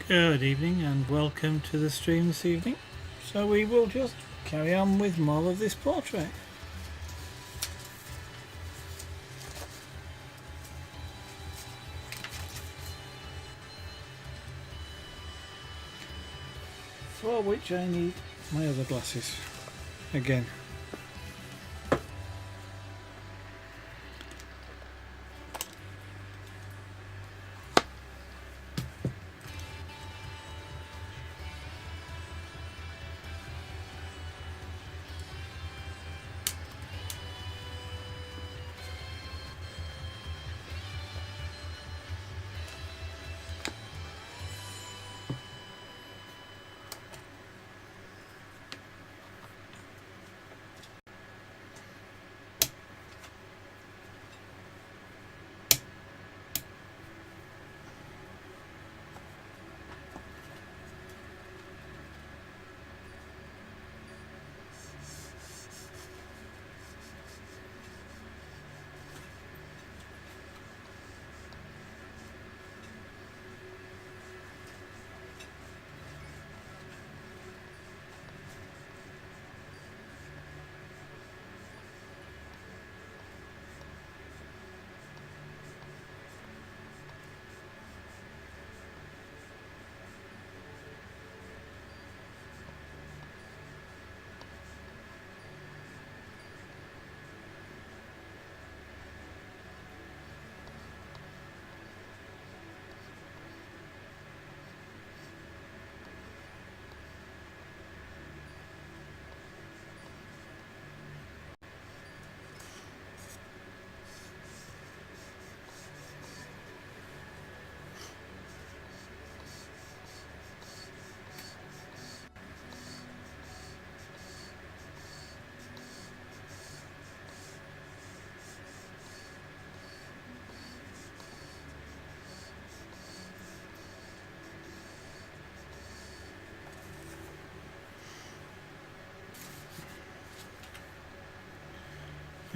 Good evening and welcome to the stream this evening. So we will just carry on with more of this portrait. For which I need my other glasses again.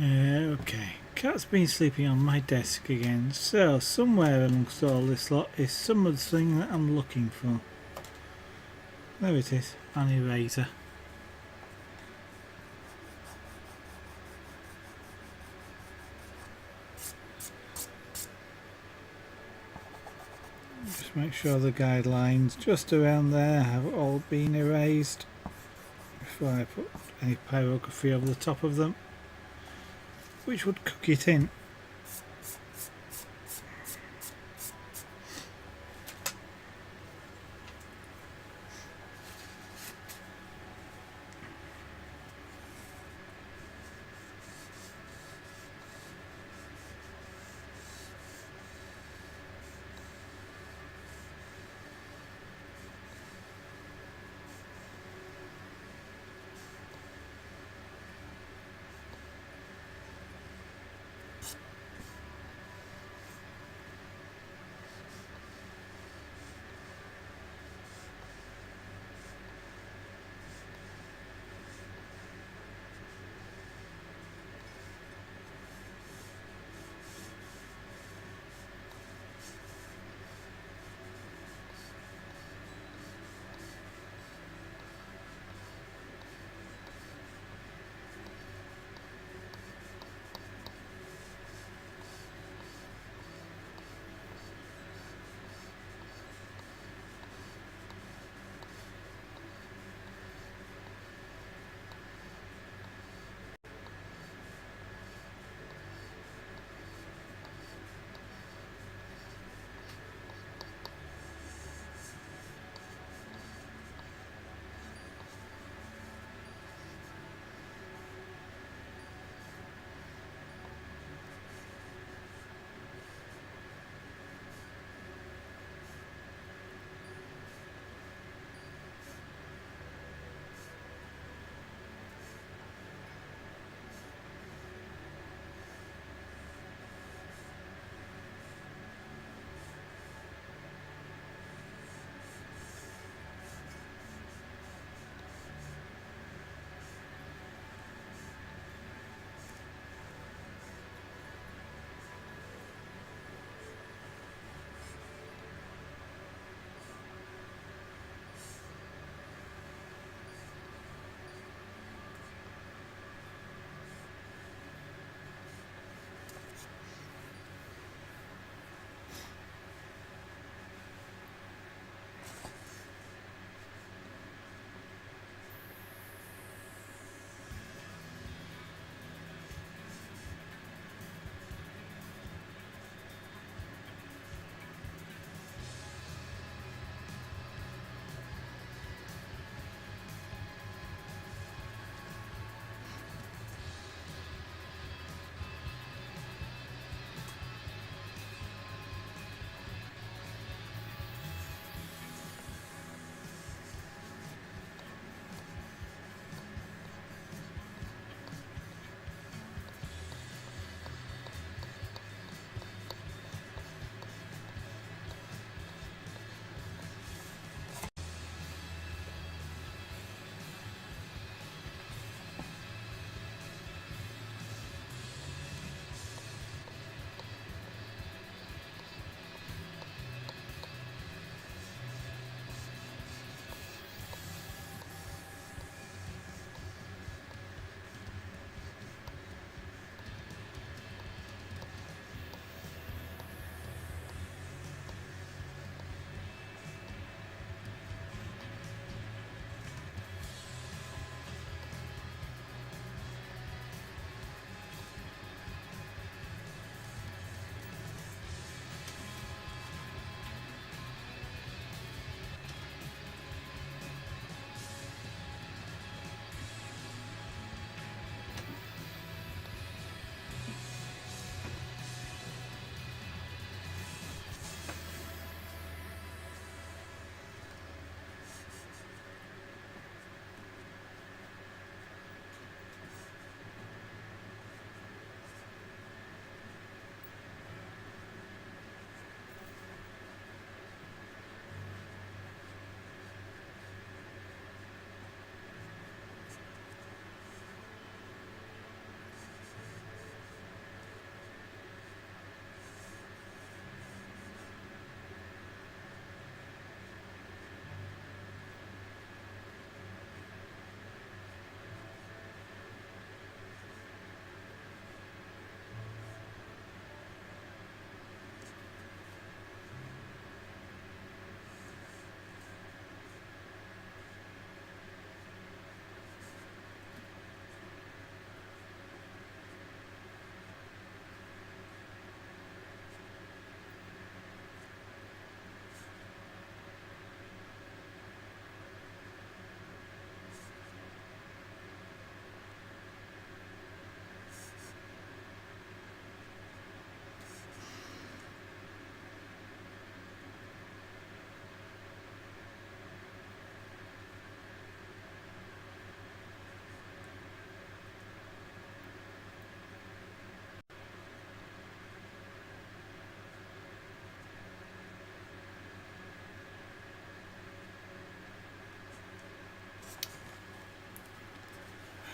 Okay, cat's been sleeping on my desk again, so somewhere amongst all this lot is some of the thing that I'm looking for. There it is, an eraser. Just make sure the guidelines just around there have all been erased before I put any pyrography over the top of them, which would cook it in.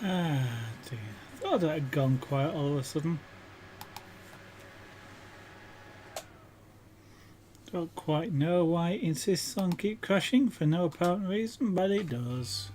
Ah dear. Thought that had gone quiet all of a sudden. Don't quite know why it insists on keep crashing for no apparent reason, but it does.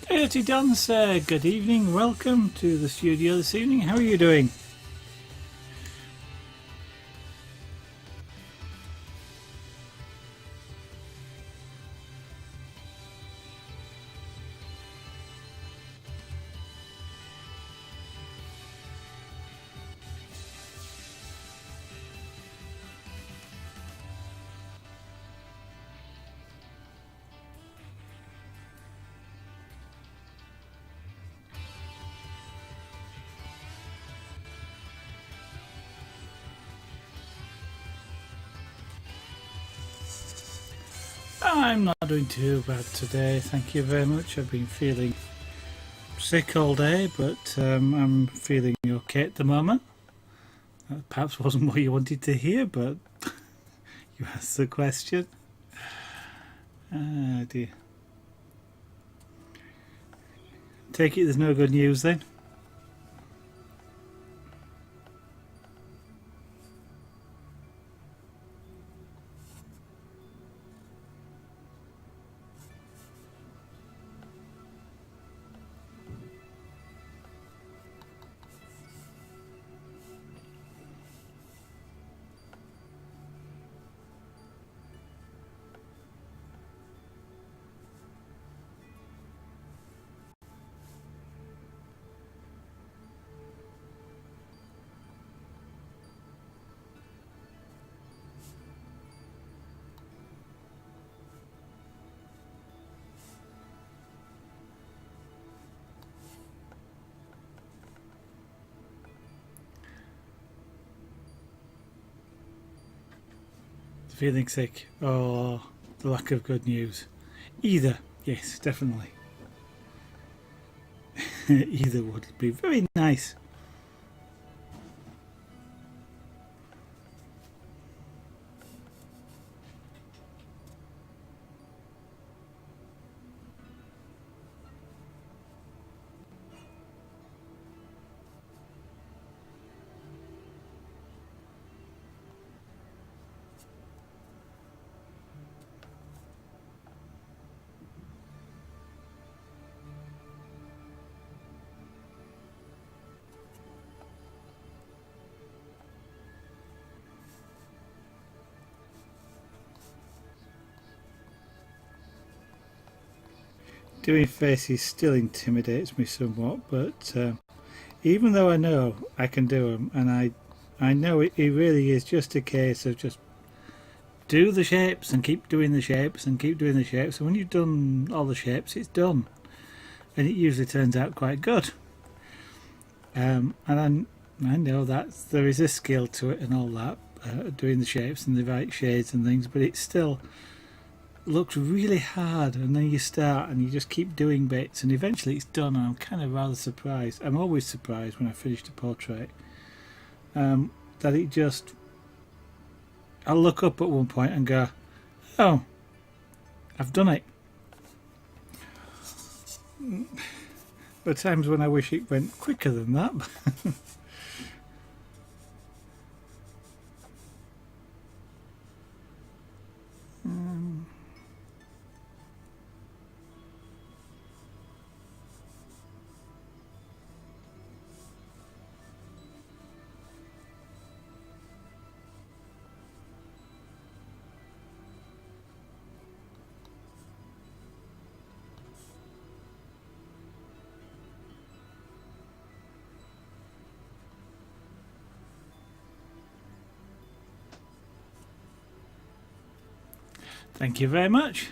Dirty Dance, good evening, welcome to the studio this evening. How are you doing? I'm not doing too bad today, thank you very much. I've been feeling sick all day, but I'm feeling okay at the moment. That perhaps wasn't what you wanted to hear, but you asked the question. Ah dear. Take it there's no good news then? Feeling sick or the lack of good news? Either, yes, definitely. Either would be very nice. Doing faces still intimidates me somewhat, but even though I know I can do them, and I know it really is just a case of just do the shapes and keep doing the shapes and keep doing the shapes, and when you've done all the shapes, it's done, and it usually turns out quite good. And I know that there is a skill to it and all that, doing the shapes and the right shades and things, but it still looks really hard, and then you start and you just keep doing bits and eventually it's done, and I'm kind of rather surprised. I'm always surprised when I finish the portrait, that it just, I'll look up at one point and go, Oh, I've done it. There are times when I wish it went quicker than that. Thank you very much.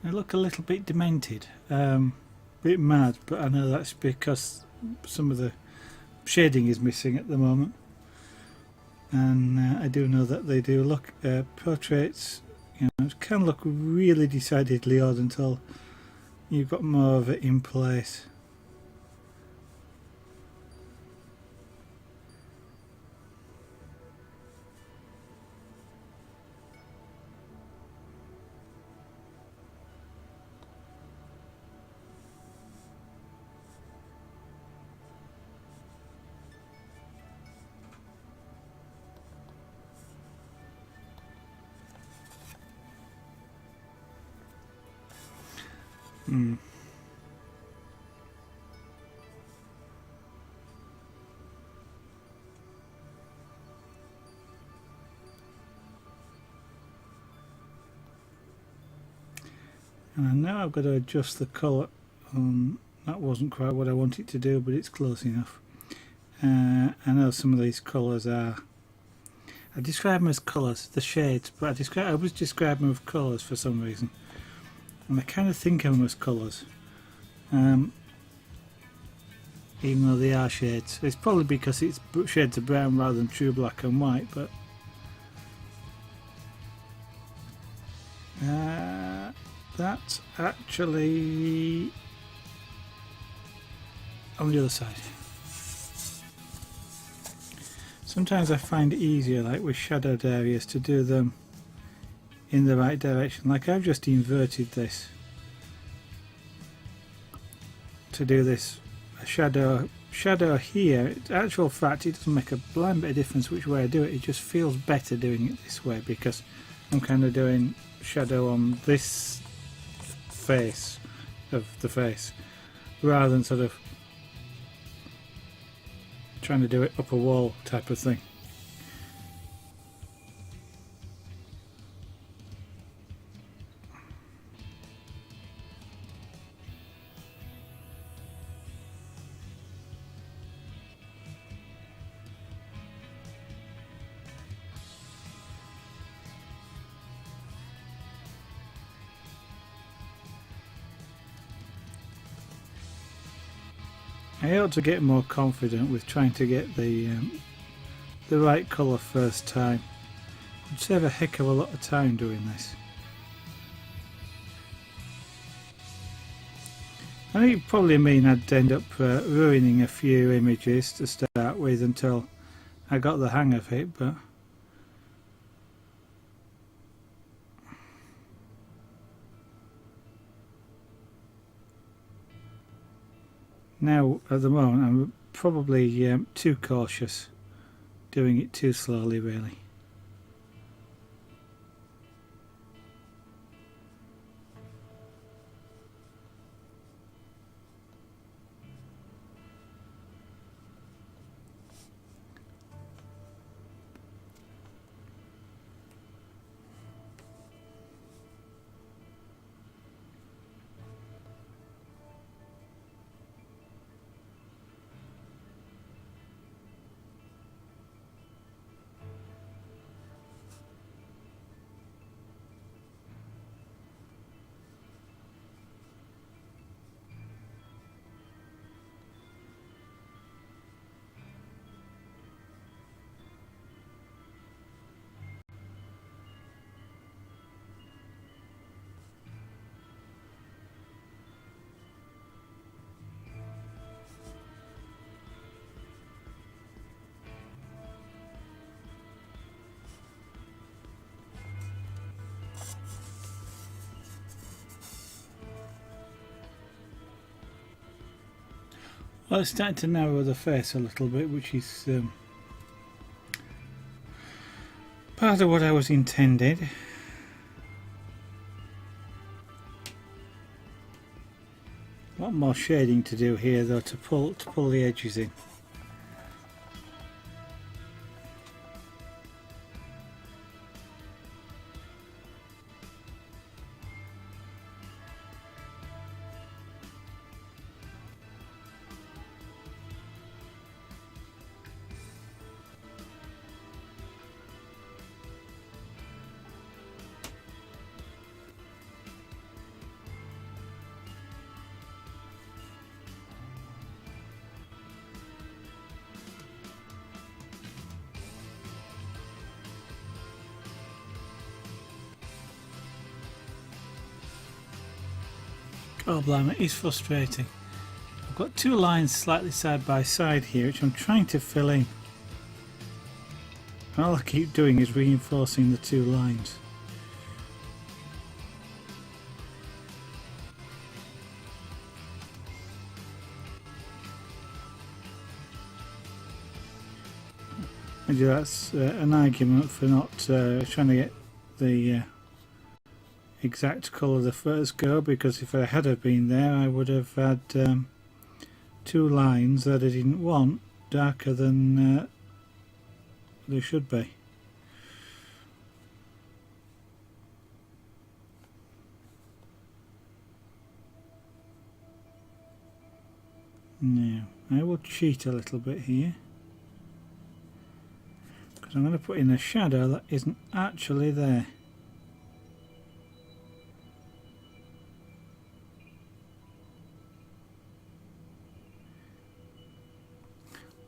I look a little bit demented, bit mad, but I know that's because some of the shading is missing at the moment. And I do know that they do look portraits. You know, it can look really decidedly odd until you've got more of it in place. Mm. And I know I've got to adjust the colour. That wasn't quite what I wanted to do, but it's close enough. I know some of these colours are... I describe them as colours, the shades, but I always describe them as colours for some reason. And I kind of think of them as colours. Even though they are shades. It's probably because it's shades of brown rather than true black and white, but... that's actually on the other side. Sometimes I find it easier, like with shadowed areas, to do them in the right direction. Like I've just inverted this to do this shadow here. In actual fact, it doesn't make a blind bit of difference which way I do it. It just feels better doing it this way because I'm kind of doing shadow on this face of the face rather than sort of trying to do it up a wall type of thing. I ought to get more confident with trying to get the right colour first time. I'd save a heck of a lot of time doing this. I think it'd probably mean I'd end up ruining a few images to start with until I got the hang of it, but now at the moment I'm probably too cautious, doing it too slowly really. Well, it's starting to narrow the face a little bit, which is part of what I was intended. A lot more shading to do here though, to pull the edges in. Oh blimey, it's frustrating. I've got two lines slightly side by side here which I'm trying to fill in. All I keep doing is reinforcing the two lines. Maybe that's an argument for not trying to get the exact colour the first go, because if I had have been there I would have had two lines that I didn't want darker than they should be. Now I will cheat a little bit here, because I'm going to put in a shadow that isn't actually there.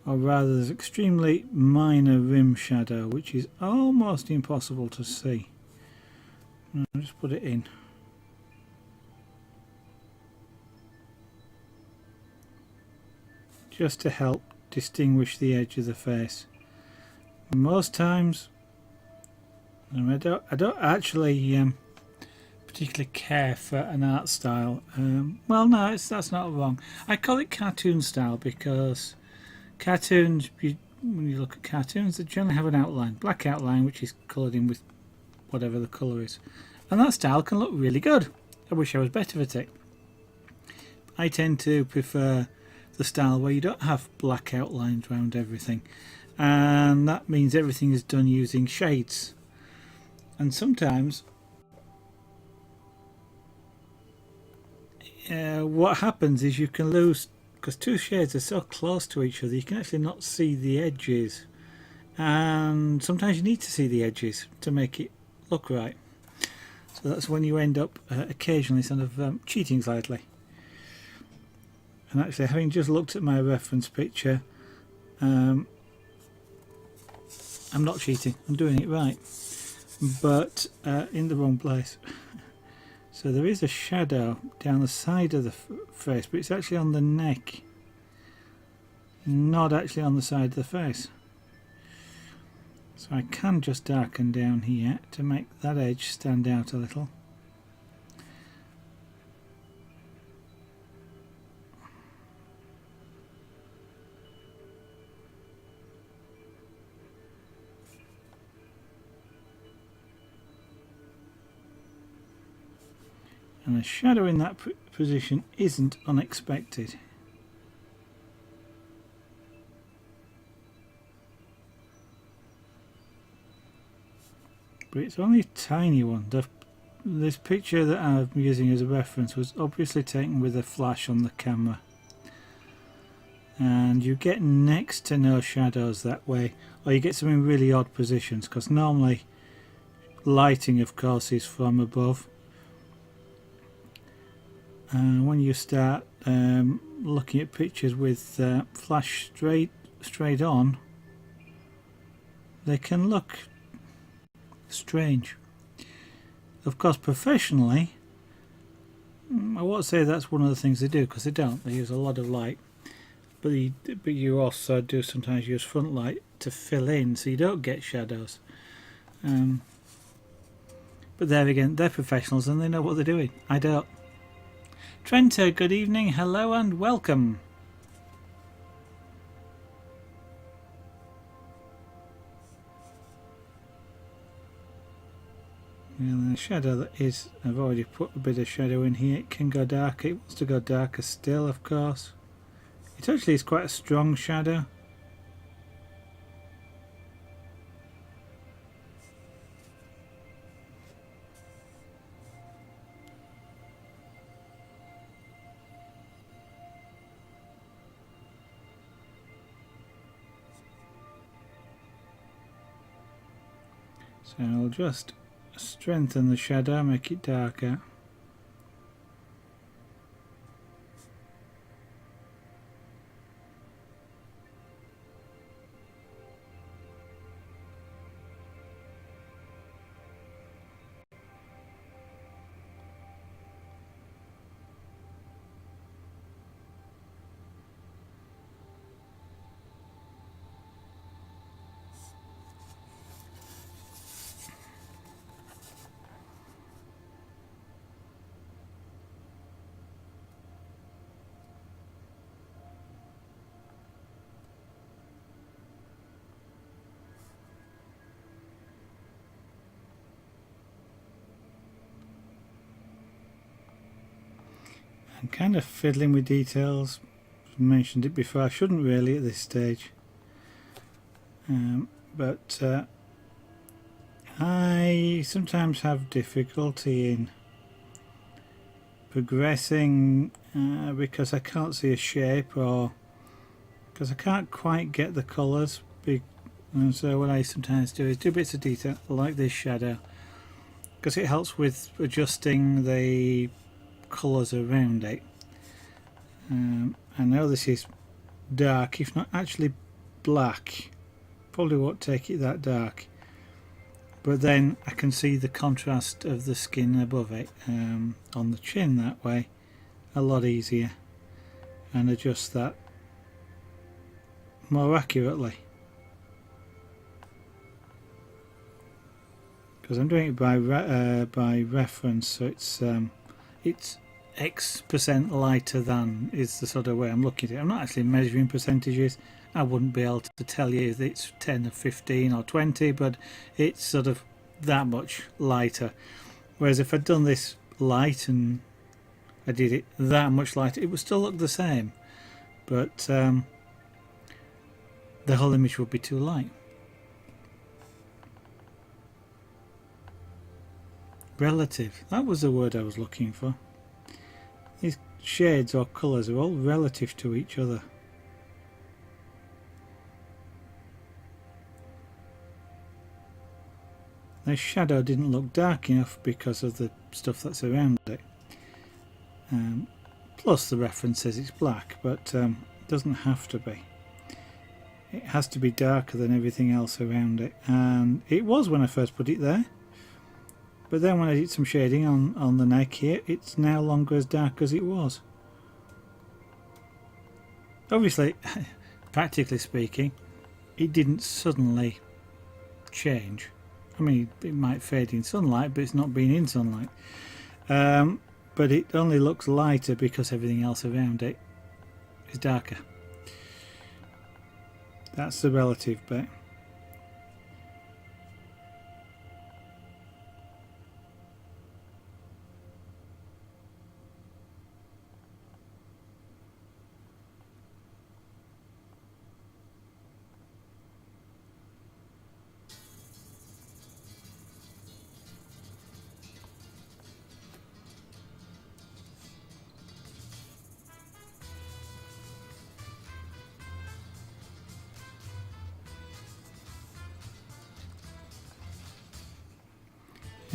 Or rather, there's extremely minor rim shadow which is almost impossible to see. I'll just put it in. Just to help distinguish the edge of the face. Most times, I don't actually particularly care for an art style. Well, no, that's not wrong. I call it cartoon style because cartoons, when you look at cartoons, they generally have an outline, black outline, which is coloured in with whatever the colour is. And that style can look really good. I wish I was better at it. I tend to prefer the style where you don't have black outlines around everything. And that means everything is done using shades. And sometimes what happens is you can lose, because two shades are so close to each other, you can actually not see the edges, and sometimes you need to see the edges to make it look right. So that's when you end up occasionally sort of cheating slightly. And actually, having just looked at my reference picture, I'm not cheating, I'm doing it right, but in the wrong place. So there is a shadow down the side of the face, but it's actually on the neck, not actually on the side of the face. So I can just darken down here to make that edge stand out a little. And a shadow in that position isn't unexpected. But it's only a tiny one. This picture that I'm using as a reference was obviously taken with a flash on the camera. And you get next to no shadows that way, or you get some in really odd positions, because normally lighting, of course, is from above. When you start looking at pictures with flash straight on, they can look strange. Of course, professionally, I won't say that's one of the things they do, because they don't. They use a lot of light, but you also do sometimes use front light to fill in, so you don't get shadows. But there again, they're professionals and they know what they're doing. I don't. Trenta, good evening, hello and welcome. And the shadow that is, I've already put a bit of shadow in here. It can go darker. It wants to go darker still, of course. It actually is quite a strong shadow. So I'll just strengthen the shadow, make it darker. I'm kind of fiddling with details. I've mentioned it before. I shouldn't really at this stage. But I sometimes have difficulty in progressing because I can't see a shape, or because I can't quite get the colours. And so what I sometimes do is do bits of detail like this shadow, because it helps with adjusting the colours around it. I know this is dark, if not actually black. Probably won't take it that dark, but then I can see the contrast of the skin above it on the chin that way a lot easier, and adjust that more accurately, because I'm doing it by reference, so it's X% lighter than is the sort of way I'm looking at it. I'm not actually measuring percentages. I wouldn't be able to tell you if it's 10 or 15 or 20, but it's sort of that much lighter. Whereas if I'd done this light and I did it that much lighter, it would still look the same, but the whole image would be too light. Relative, that was the word I was looking for. These shades or colours are all relative to each other. The shadow didn't look dark enough because of the stuff that's around it. Plus the reference says it's black, but it doesn't have to be. It has to be darker than everything else around it, and it was when I first put it there. But then when I did some shading on the neck here, it's no longer as dark as it was. Obviously, practically speaking, it didn't suddenly change. I mean, it might fade in sunlight, but it's not been in sunlight. But it only looks lighter because everything else around it is darker. That's the relative bit.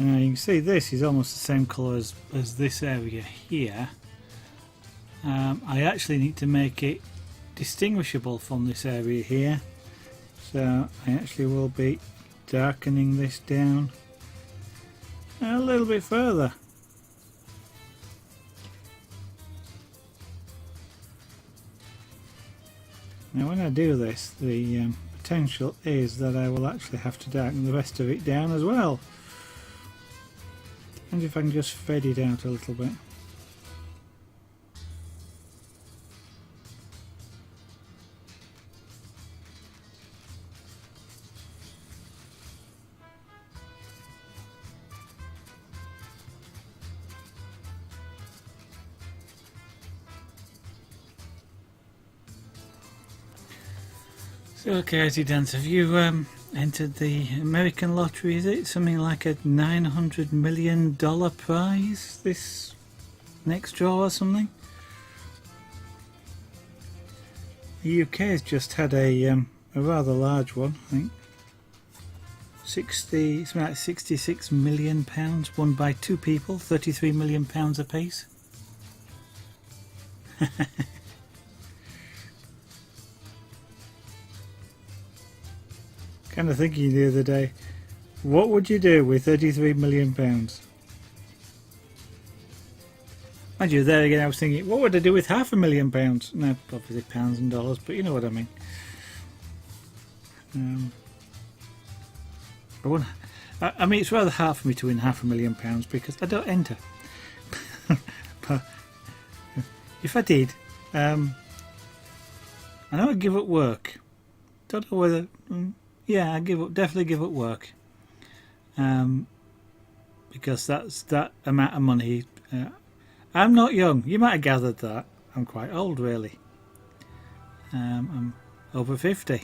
Now you can see this is almost the same colour as this area here. I actually need to make it distinguishable from this area here, so I actually will be darkening this down a little bit further. Now when I do this, the potential is that I will actually have to darken the rest of it down as well. And if I can just fade it out a little bit. So, Katie Dance, have you entered the American lottery? Is it something like a $900 million prize this next draw or something? The UK has just had a rather large one, I think. It's about £66 million, won by two people, £33 million apiece. Kind of thinking the other day, what would you do with £33 million? Mind you, there again I was thinking, what would I do with £500,000? No, obviously pounds and dollars, but you know what I mean. I mean, it's rather hard for me to win £500,000 because I don't enter. But if I did, I know I'd give up work. Don't know whether. Yeah, I definitely give up work. Because that's that amount of money. I'm not young. You might have gathered that. I'm quite old, really. I'm over 50.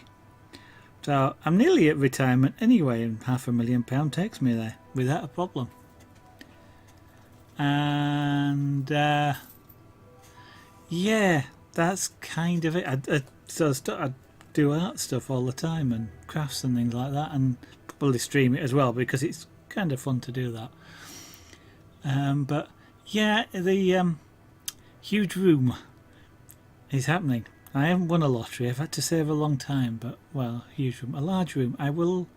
So I'm nearly at retirement anyway, and £500,000 takes me there without a problem. And yeah, that's kind of it. I do art stuff all the time and crafts and things like that, and probably stream it as well because it's kind of fun to do that. But yeah, the huge room is happening. I haven't won a lottery. I've had to save a long time, but well, huge room, a large room. I will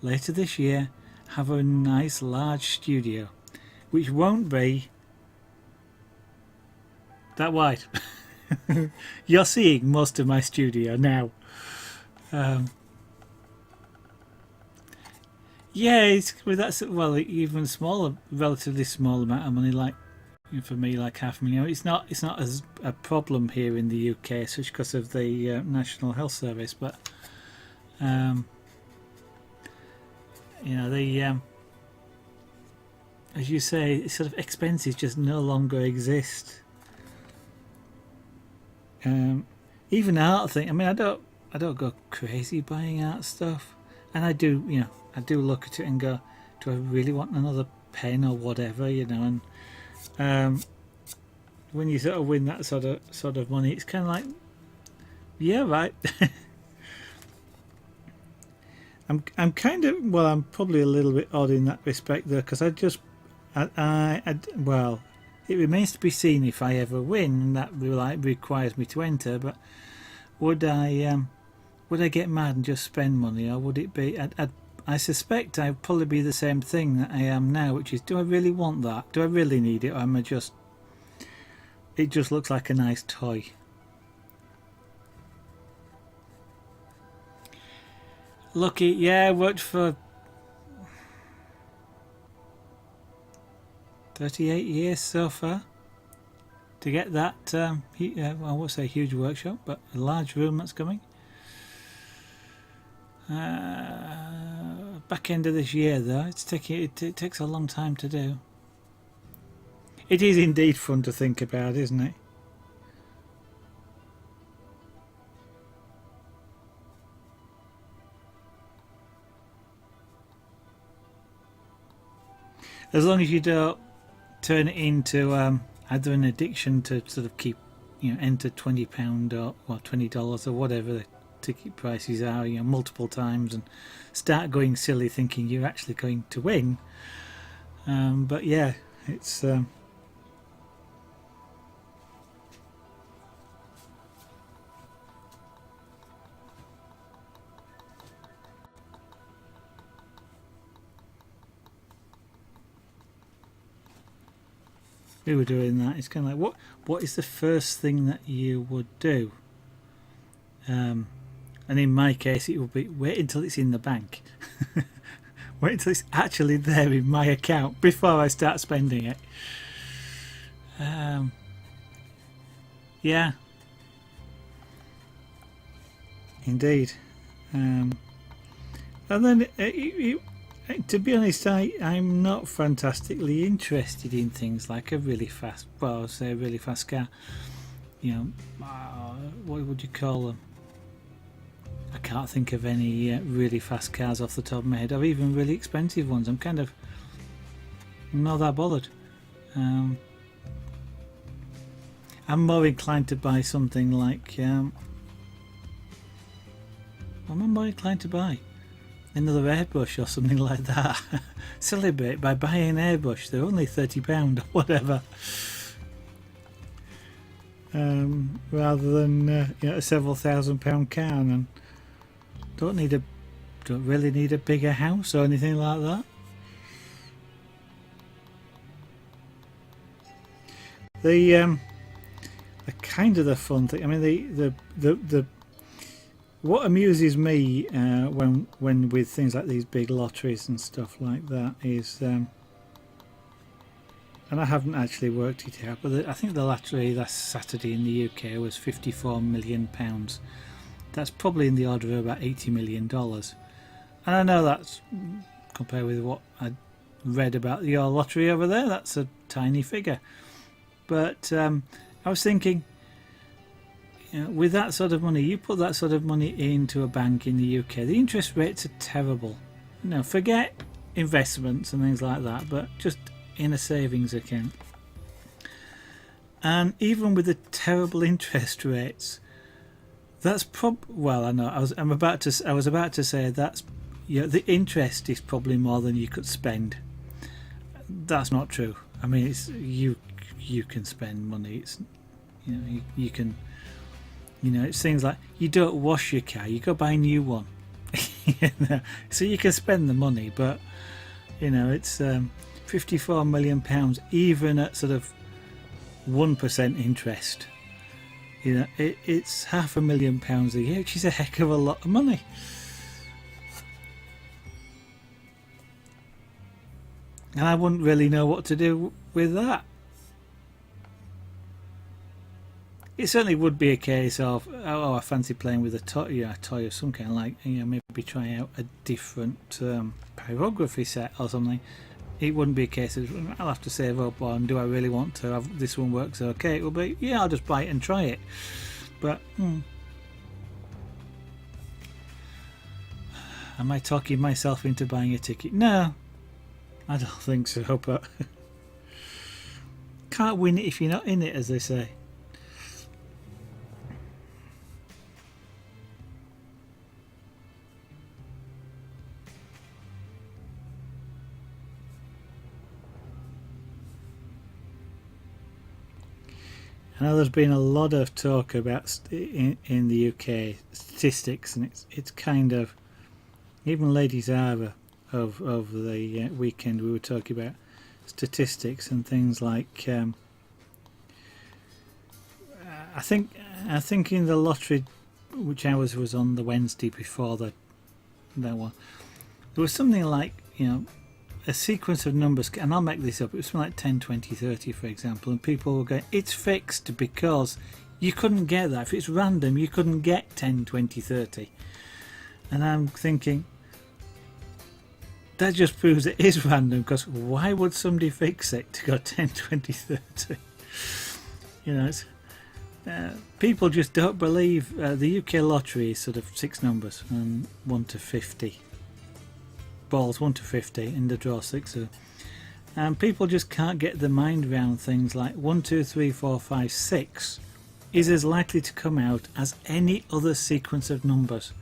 later this year have a nice large studio, which won't be that wide. You're seeing most of my studio now. Yeah, it's with that. Well, even smaller, relatively small amount of money, like for me, like £500,000. It's not as a problem here in the UK, especially because of the National Health Service. But you know, the as you say, sort of expenses just no longer exist. Even art thing. I mean, I don't go crazy buying art stuff, and I do look at it and go, do I really want another pen or whatever, you know? And when you sort of win that sort of money, it's kind of like, yeah, right. I'm kind of, well, I'm probably a little bit odd in that respect though, because well, it remains to be seen if I ever win, and that requires me to enter. But would I get mad and just spend money, or would it be? I suspect I'd probably be the same thing that I am now, which is, do I really want that? Do I really need it, or am I just? It just looks like a nice toy. Lucky, yeah, I worked for 38 years so far to get that. Well, I won't say huge workshop, but a large room that's coming. Back end of this year, though, it takes a long time to do. It is indeed fun to think about, isn't it? As long as you don't turn it into either an addiction to sort of keep, enter £20 or $20 or whatever the ticket prices are, multiple times, and start going silly thinking you're actually going to win. But yeah, it's we were doing that. It's kind of like, what is the first thing that you would do? And in my case, it would be wait until it's in the bank. Wait until it's actually there in my account before I start spending it. Yeah, indeed. And then to be honest, I'm not fantastically interested in things like a really fast, well, say a really fast car. What would you call them? I can't think of any really fast cars off the top of my head, or even really expensive ones. I'm kind of not that bothered. I'm more inclined to buy something like what am I more inclined to buy? Another airbrush or something like that. Celebrate by buying an airbrush. They're only £30 or whatever. Rather than a several £1,000 car, and don't really need a bigger house or anything like that. The kind of the fun thing. I mean, the what amuses me when with things like these big lotteries and stuff like that is, and I haven't actually worked it out, but I think the lottery last Saturday in the UK was £54 million. That's probably in the order of about $80 million. And I know that's, compared with what I read about your lottery over there, that's a tiny figure. But I was thinking, with that sort of money, you put that sort of money into a bank in the UK, the interest rates are terrible. Forget investments and things like that, but just in a savings account. And even with the terrible interest rates, that's well, I know I was about to say that's the interest is probably more than you could spend. That's not true. I mean, it's you can spend money. It's you can. It's things like you don't wash your car, you go buy a new one. So you can spend the money, but it's £54 million, even at sort of 1% interest. It's £500,000 a year, which is a heck of a lot of money. And I wouldn't really know what to do with that. It certainly would be a case of, I fancy playing with a toy of some kind, like maybe try out a different pyrography set or something. It wouldn't be a case of I'll have to save up, or do I really want to have this one works okay. It will be I'll just buy it and try it. But am I talking myself into buying a ticket? No, I don't think so. But can't win it if you're not in it, as they say. I know there's been a lot of talk about in the UK statistics, and it's kind of, even Ladies Arbor of the weekend, we were talking about statistics and things like I think in the lottery, which ours was on the Wednesday before that one, there was something like a sequence of numbers, and I'll make this up, it was something like 10, 20, 30 for example, and people were going, it's fixed because you couldn't get that. If it's random, you couldn't get 10, 20, 30. And I'm thinking, that just proves it is random, because why would somebody fix it to go 10, 20, 30? It's, people just don't believe. The UK lottery is sort of 6 numbers, and 1 to 50. Balls 1 to 50 in the draw 6, and people just can't get their mind around things like 1, 2, 3, 4, 5, 6 is as likely to come out as any other sequence of numbers,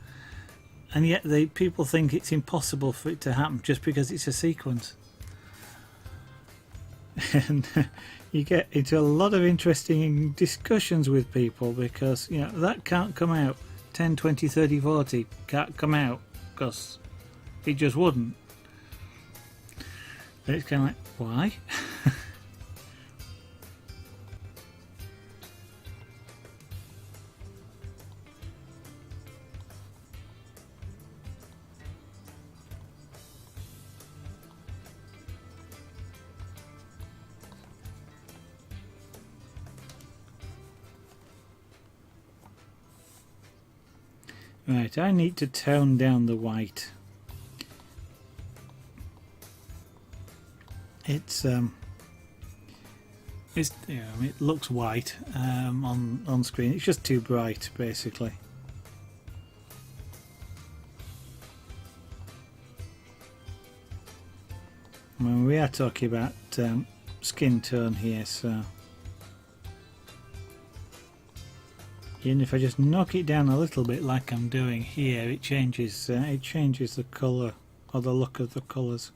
and yet people think it's impossible for it to happen just because it's a sequence. And you get into a lot of interesting discussions with people, because that can't come out. 10, 20, 30, 40 can't come out because it just wouldn't. But it's kind of like, why? Right, I need to tone down the white. It looks white on screen. It's just too bright, basically. I mean, we are talking about skin tone here, so even if I just knock it down a little bit like I'm doing here, it changes the colour or the look of the colours.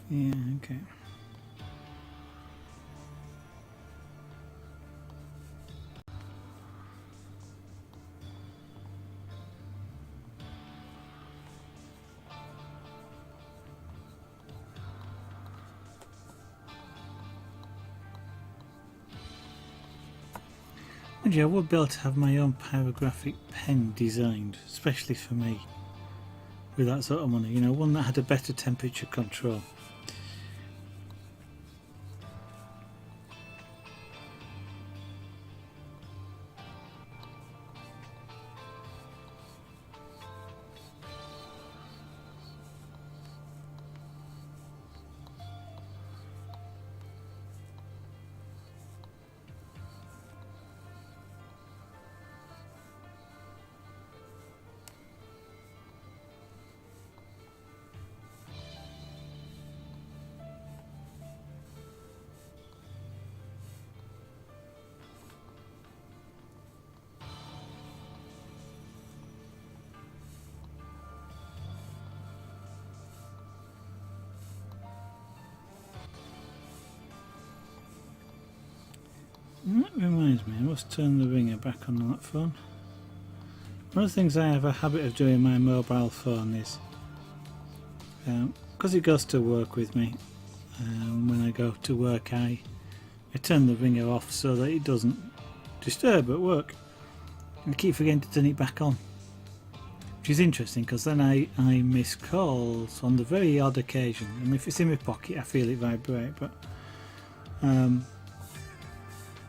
Yeah, okay. And yeah, I would be able to have my own pyrographic pen designed, especially for me, with that sort of money, you know, one that had a better temperature control. And that reminds me, I must turn the ringer back on that phone. One of the things I have a habit of doing on my mobile phone is, because it goes to work with me, when I go to work I turn the ringer off so that it doesn't disturb at work. And I keep forgetting to turn it back on, which is interesting because then I miss calls on the very odd occasion. I mean, if it's in my pocket I feel it vibrate, but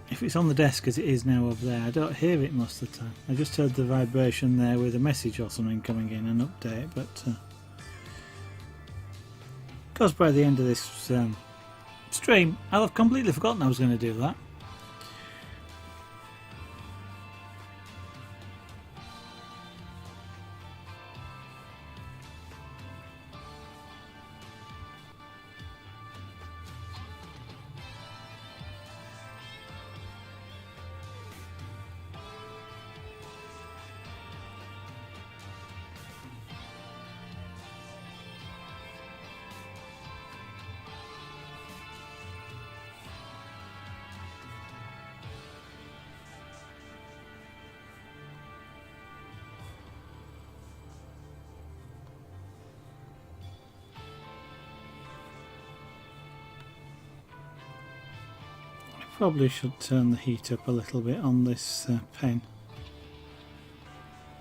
if it's on the desk as it is now over there, I don't hear it most of the time. I just heard the vibration there with a message or something coming in, an update, but of course by the end of this stream I'll have completely forgotten I was going to do that. Probably should turn the heat up a little bit on this pen.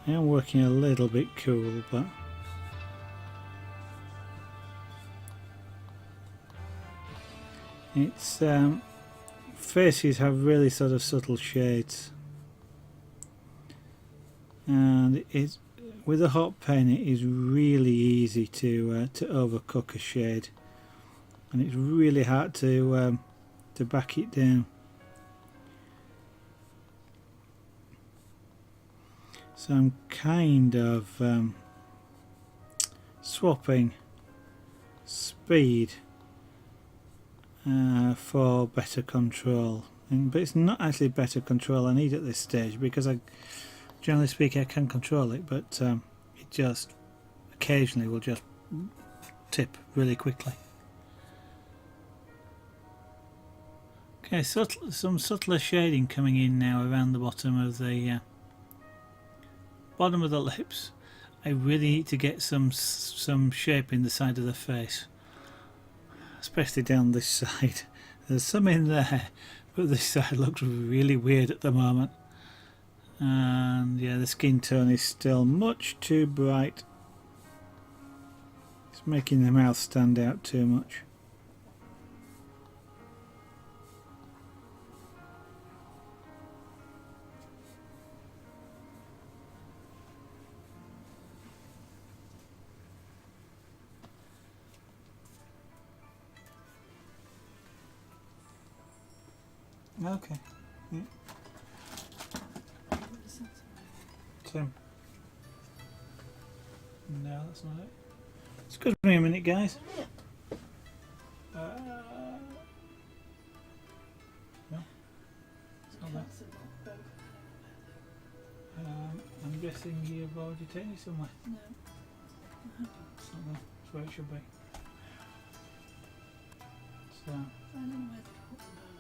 I am working a little bit cool, but its faces have really sort of subtle shades, and it's with a hot pen it is really easy to overcook a shade, and it's really hard to back it down. So I'm kind of swapping speed for better control, but it's not actually better control I need at this stage, because I generally speaking I can control it, but it just occasionally will just tip really quickly. Okay, some subtler shading coming in now around the bottom of the lips. I really need to get some shape in the side of the face, especially down this side. There's some in there, but this side looks really weird at the moment. And yeah, the skin tone is still much too bright. It's making the mouth stand out too much. Okay. Yeah. Tim. No, that's not it. Excuse me a minute, guys. No, it's not that. I'm guessing you've already taken it somewhere. No. It's not there. It's where it should be. So. I don't know where to put them both.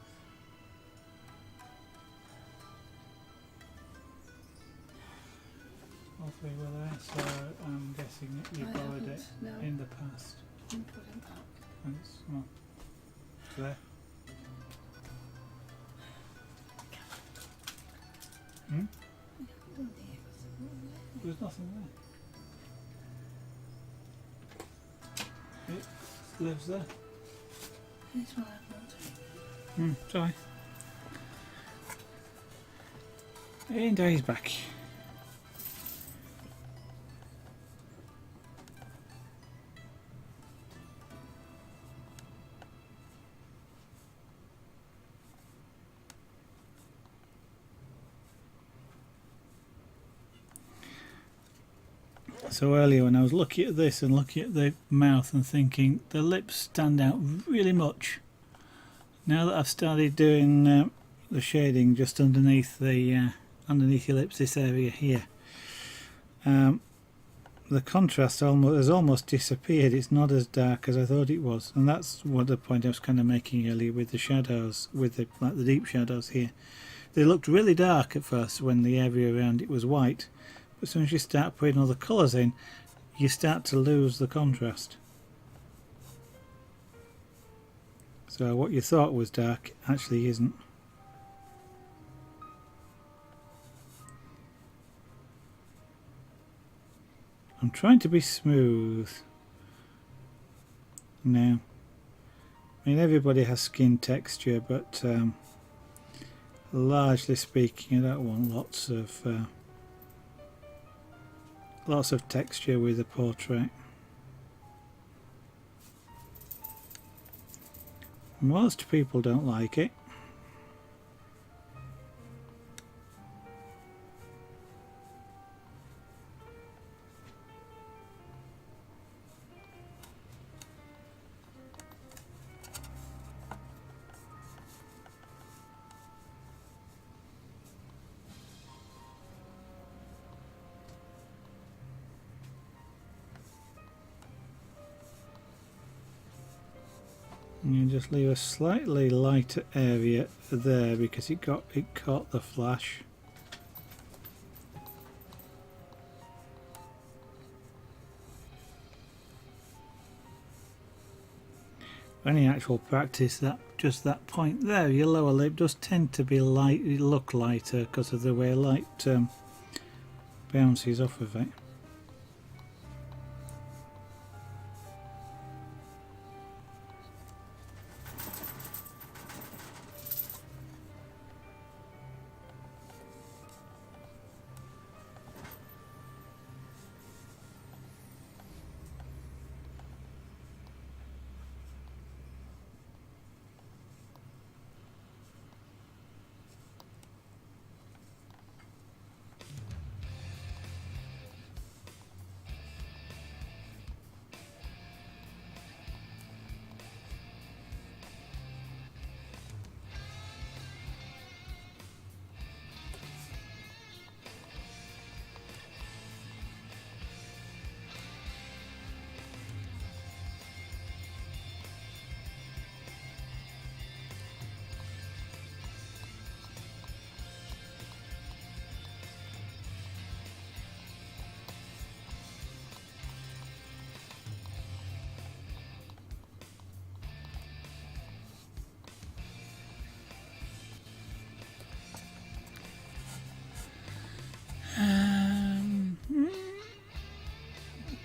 All three were there, so I'm guessing that you borrowed it in the past. I'm putting back. And it's not there. Hmm? There's nothing there. It lives there. This one I've not. Sorry. And he's back. So earlier when I was looking at this and looking at the mouth and thinking the lips stand out really much. Now that I've started doing the shading just underneath the underneath your lips, this area here, the contrast has almost disappeared. It's not as dark as I thought it was, and that's what the point I was kind of making earlier with the shadows, with the like the deep shadows here. They looked really dark at first when the area around it was white. But as soon as you start putting all the colours in, you start to lose the contrast. So what you thought was dark actually isn't. I'm trying to be smooth now. I mean, everybody has skin texture, but largely speaking, I don't want lots of texture with a portrait. Most people don't like it. And you just leave a slightly lighter area there because it caught the flash. When in actual practice, just that point there, your lower lip does tend to be look lighter because of the way light bounces off of it.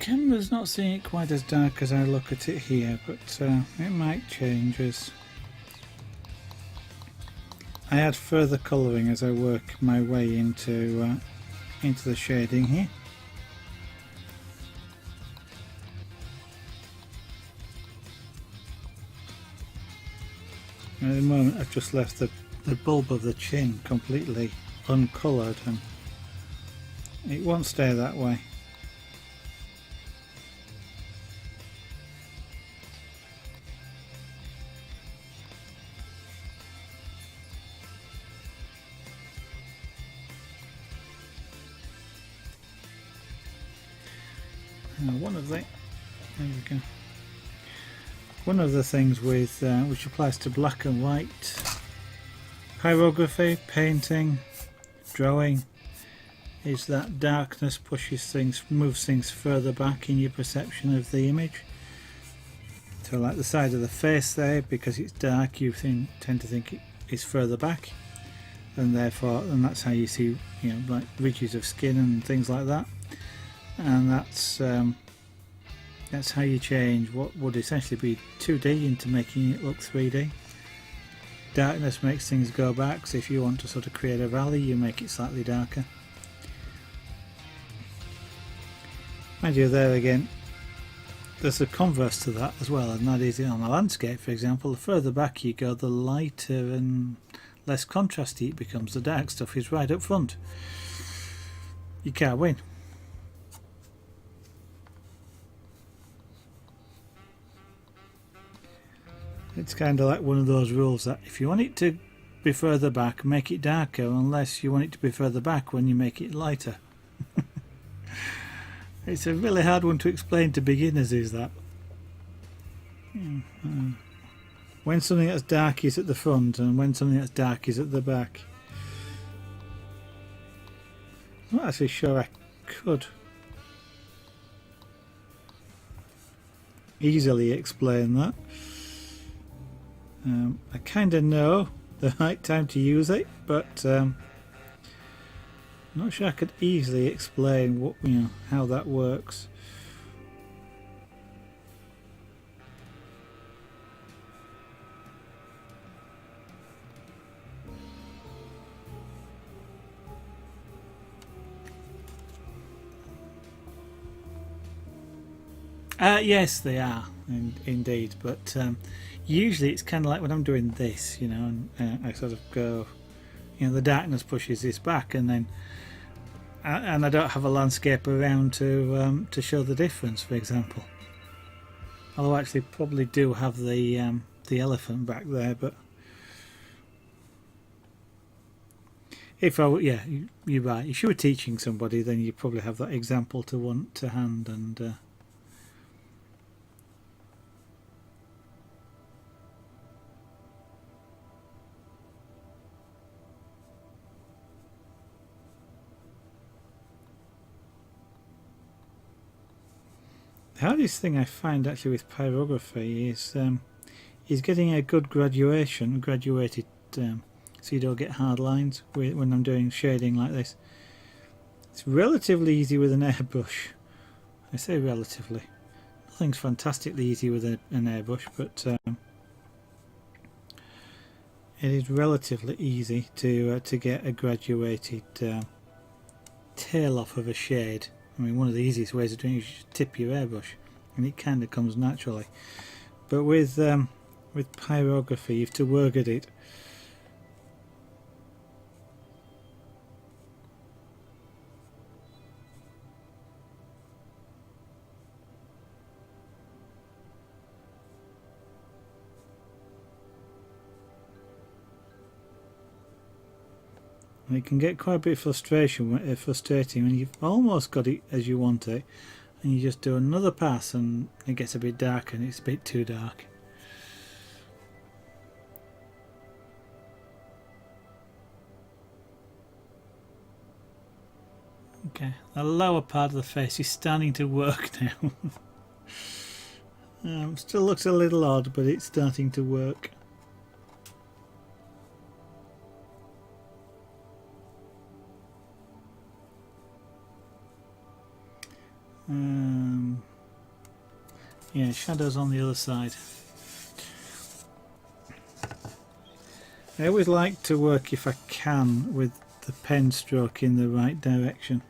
camera's not seeing it quite as dark as I look at it here, but it might change as I add further colouring as I work my way into the shading here. At the moment I've just left the bulb of the chin completely uncoloured, and it won't stay that way. One of the things with which applies to black and white pyrography, painting, drawing, is that darkness moves things further back in your perception of the image. So like the side of the face there, because it's dark, you tend to think it is further back, and that's how you see, like ridges of skin and things like that. And that's how you change what would essentially be 2D into making it look 3D. Darkness makes things go back, so if you want to sort of create a valley, you make it slightly darker. Mind you, there again, there's a converse to that as well, and that is on a landscape, for example, the further back you go, the lighter and less contrasty it becomes. The dark stuff is right up front. You can't win. It's kind of like one of those rules that if you want it to be further back, make it darker, unless you want it to be further back when you make it lighter. It's a really hard one to explain to beginners, is that. When something that's dark is at the front and when something that's dark is at the back. I'm not actually sure I could easily explain that. I kind of know the right time to use it, but I'm not sure I could easily explain how that works. Yes, they are, indeed, but usually it's kind of like when I'm doing this, and I sort of go, the darkness pushes this back, and then I don't have a landscape around to show the difference, for example. Although I actually probably do have the elephant back there, but if you're right. If you were teaching somebody, then you probably have that example to hand, and the hardest thing I find actually with pyrography is getting a good graduated, so you don't get hard lines when I'm doing shading like this. It's relatively easy with an airbrush. I say relatively. Nothing's fantastically easy with an airbrush, but it is relatively easy to get a graduated tail off of a shade. I mean, one of the easiest ways of doing it is just tip your airbrush, and it kind of comes naturally. But with pyrography, you have to work at it. And it can get quite a bit frustrating when you've almost got it as you want it, and you just do another pass and it gets a bit dark and it's a bit too dark. Okay, the lower part of the face is starting to work now. Still looks a little odd, but it's starting to work. Yeah, shadows on the other side. I always like to work, if I can, with the pen stroke in the right direction.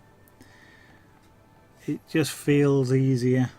It just feels easier.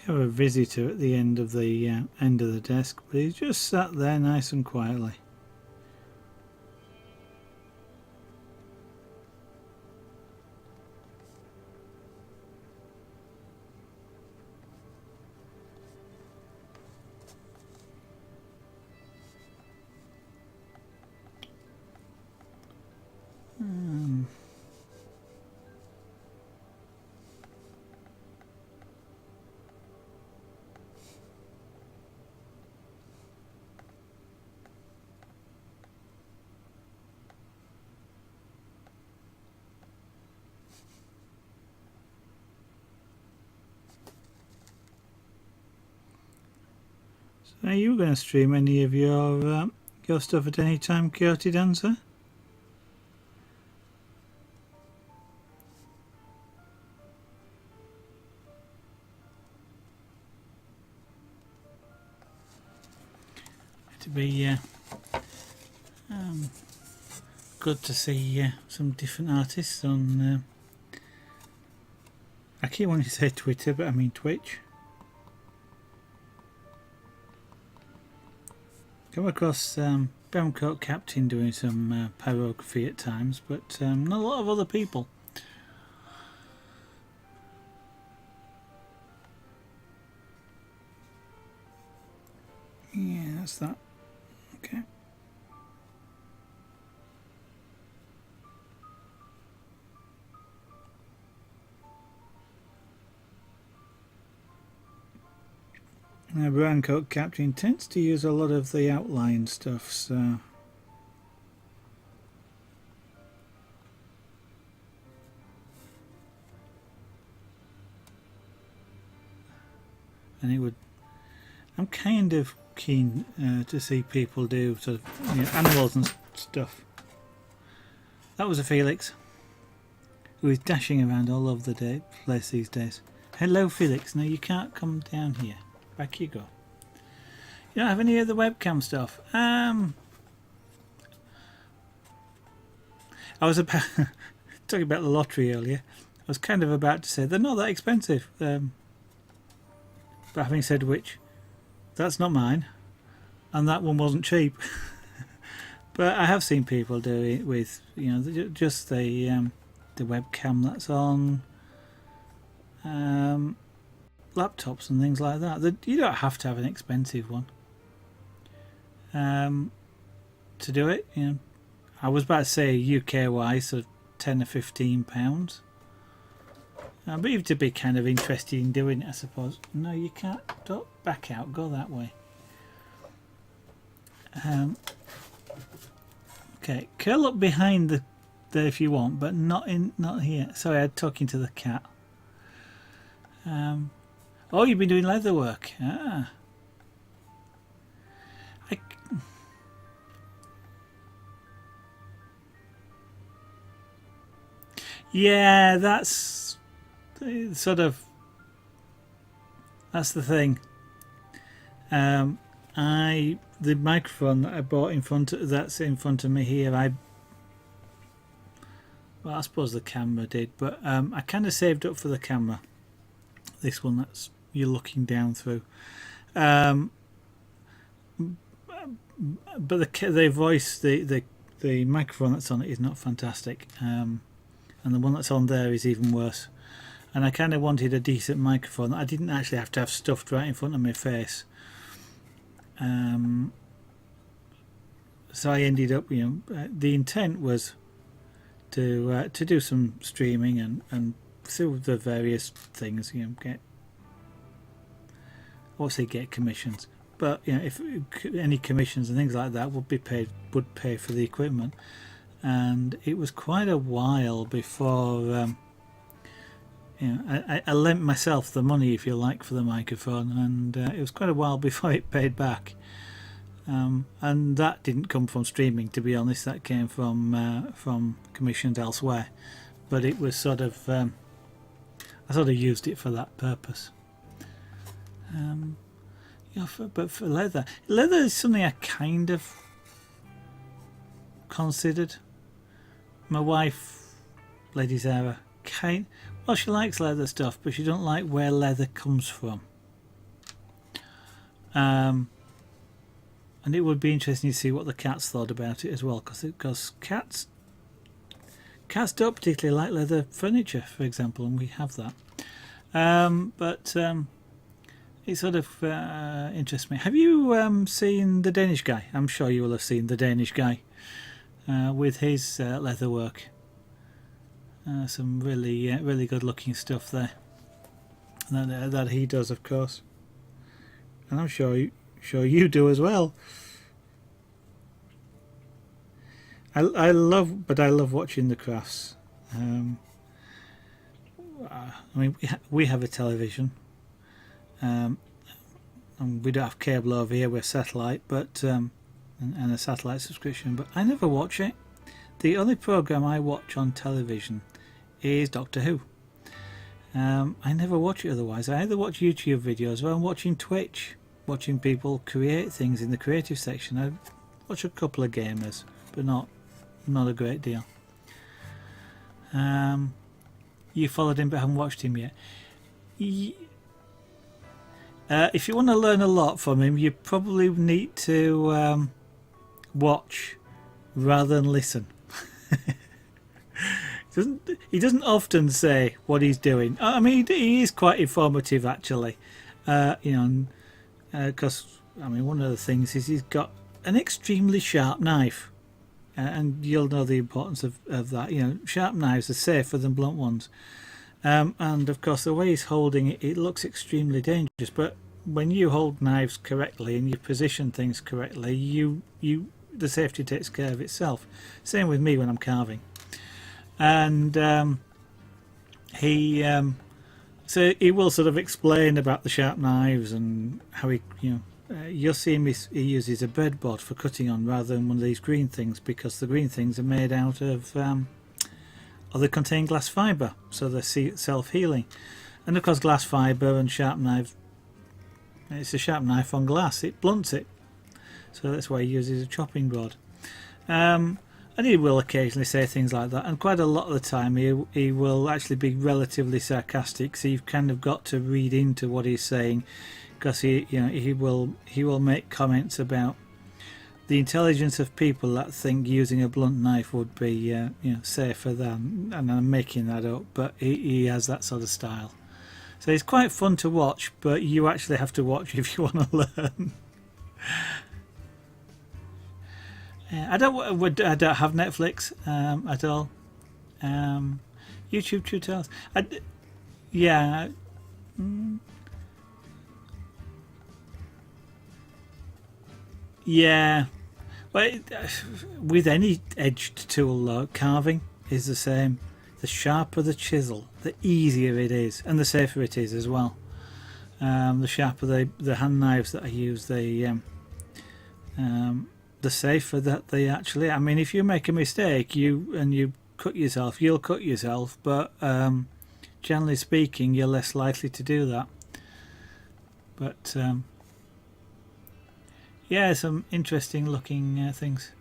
We have a visitor at the end of the desk, but he's just sat there nice and quietly. So are you going to stream any of your stuff at any time, Coyote Dancer? It'd be good to see some different artists on. I keep wanting to say Twitter, but I mean Twitch. Come across Brown Coat Captain doing some pyrography at times, but not a lot of other people. Yeah, that's that. Okay. Now, Brown Coat Captain tends to use a lot of the outline stuff, so. And it would. I'm kind of keen to see people do sort of animals and stuff. That was a Felix who is dashing around all over the place these days. Hello, Felix. No, you can't come down here. Back you go. You don't have any of the webcam stuff. I was about talking about the lottery earlier. I was kind of about to say they're not that expensive. But having said which, that's not mine, and that one wasn't cheap. But I have seen people do it with just the webcam that's on laptops and things like that. You don't have to have an expensive one to do it. I was about to say UK wise, so £10 or £15. But you have to be kind of interested in doing it, I suppose. No, you can't. Don't back out. Go that way. Okay, curl up behind there if you want, but not here. Sorry, I'm talking to the cat. Oh, you've been doing leather work. Ah. Yeah, that's sort of. That's the thing. The microphone that I bought that's in front of me here. Well, I suppose the camera did, but I kind of saved up for the camera. This one that's you're looking down through. But the voice, the microphone that's on it is not fantastic, and the one that's on there is even worse. and I kind of wanted a decent microphone that I didn't actually have to have stuffed right in front of my face. So I ended up, the intent was to do some streaming and through the various things, get commissions. But if any commissions and things like that would pay for the equipment, and it was quite a while before I lent myself the money, if you like, for the microphone, and it was quite a while before it paid back. And that didn't come from streaming, to be honest. That came from commissions elsewhere. But it was sort of I sort of used it for that purpose. But for leather is something I kind of considered. My wife, Lady Sarah, she likes leather stuff, but she don't like where leather comes from. And it would be interesting to see what the cats thought about it as well, because cats don't particularly like leather furniture, for example, and we have that. But it sort of interests me. Have you seen The Danish Guy? I'm sure you will have seen The Danish Guy with his leather work. Some really good looking stuff there that he does, of course, and I'm sure you do as well. I love watching the crafts. We have a television, and we don't have cable over here. We're satellite, but and a satellite subscription. But I never watch it. The only program I watch on television is Doctor Who. I never watch it otherwise. I either watch YouTube videos or I'm watching Twitch, watching people create things in the creative section. I watch a couple of gamers, but not a great deal. You followed him but haven't watched him yet. If you want to learn a lot from him, you probably need to watch rather than listen. He doesn't often say what he's doing. I mean, he is quite informative, actually. Because one of the things is he's got an extremely sharp knife, and you'll know the importance of that. Sharp knives are safer than blunt ones, and of course the way he's holding it, it looks extremely dangerous. But when you hold knives correctly and you position things correctly, the safety takes care of itself. Same with me when I'm carving. And he will sort of explain about the sharp knives and how you'll see him. He uses a breadboard for cutting on rather than one of these green things, because the green things are made out of or they contain glass fibre, so they're self-healing. And of course, glass fibre and sharp knives. It's a sharp knife on glass. It blunts it, so that's why he uses a chopping board. And he will occasionally say things like that, and quite a lot of the time he will actually be relatively sarcastic, so you've kind of got to read into what he's saying, because he will make comments about the intelligence of people that think using a blunt knife would be safer than, and I'm making that up, but he has that sort of style. So it's quite fun to watch, but you actually have to watch if you want to learn. I don't have Netflix at all. YouTube tutorials. Yeah. Well, with any edged tool, carving is the same. The sharper the chisel, the easier it is, and the safer it is as well. The sharper the hand knives that I use, the safer that they actually. I mean, if you make a mistake, you cut yourself, you'll cut yourself. But generally speaking, you're less likely to do that. But some interesting looking things.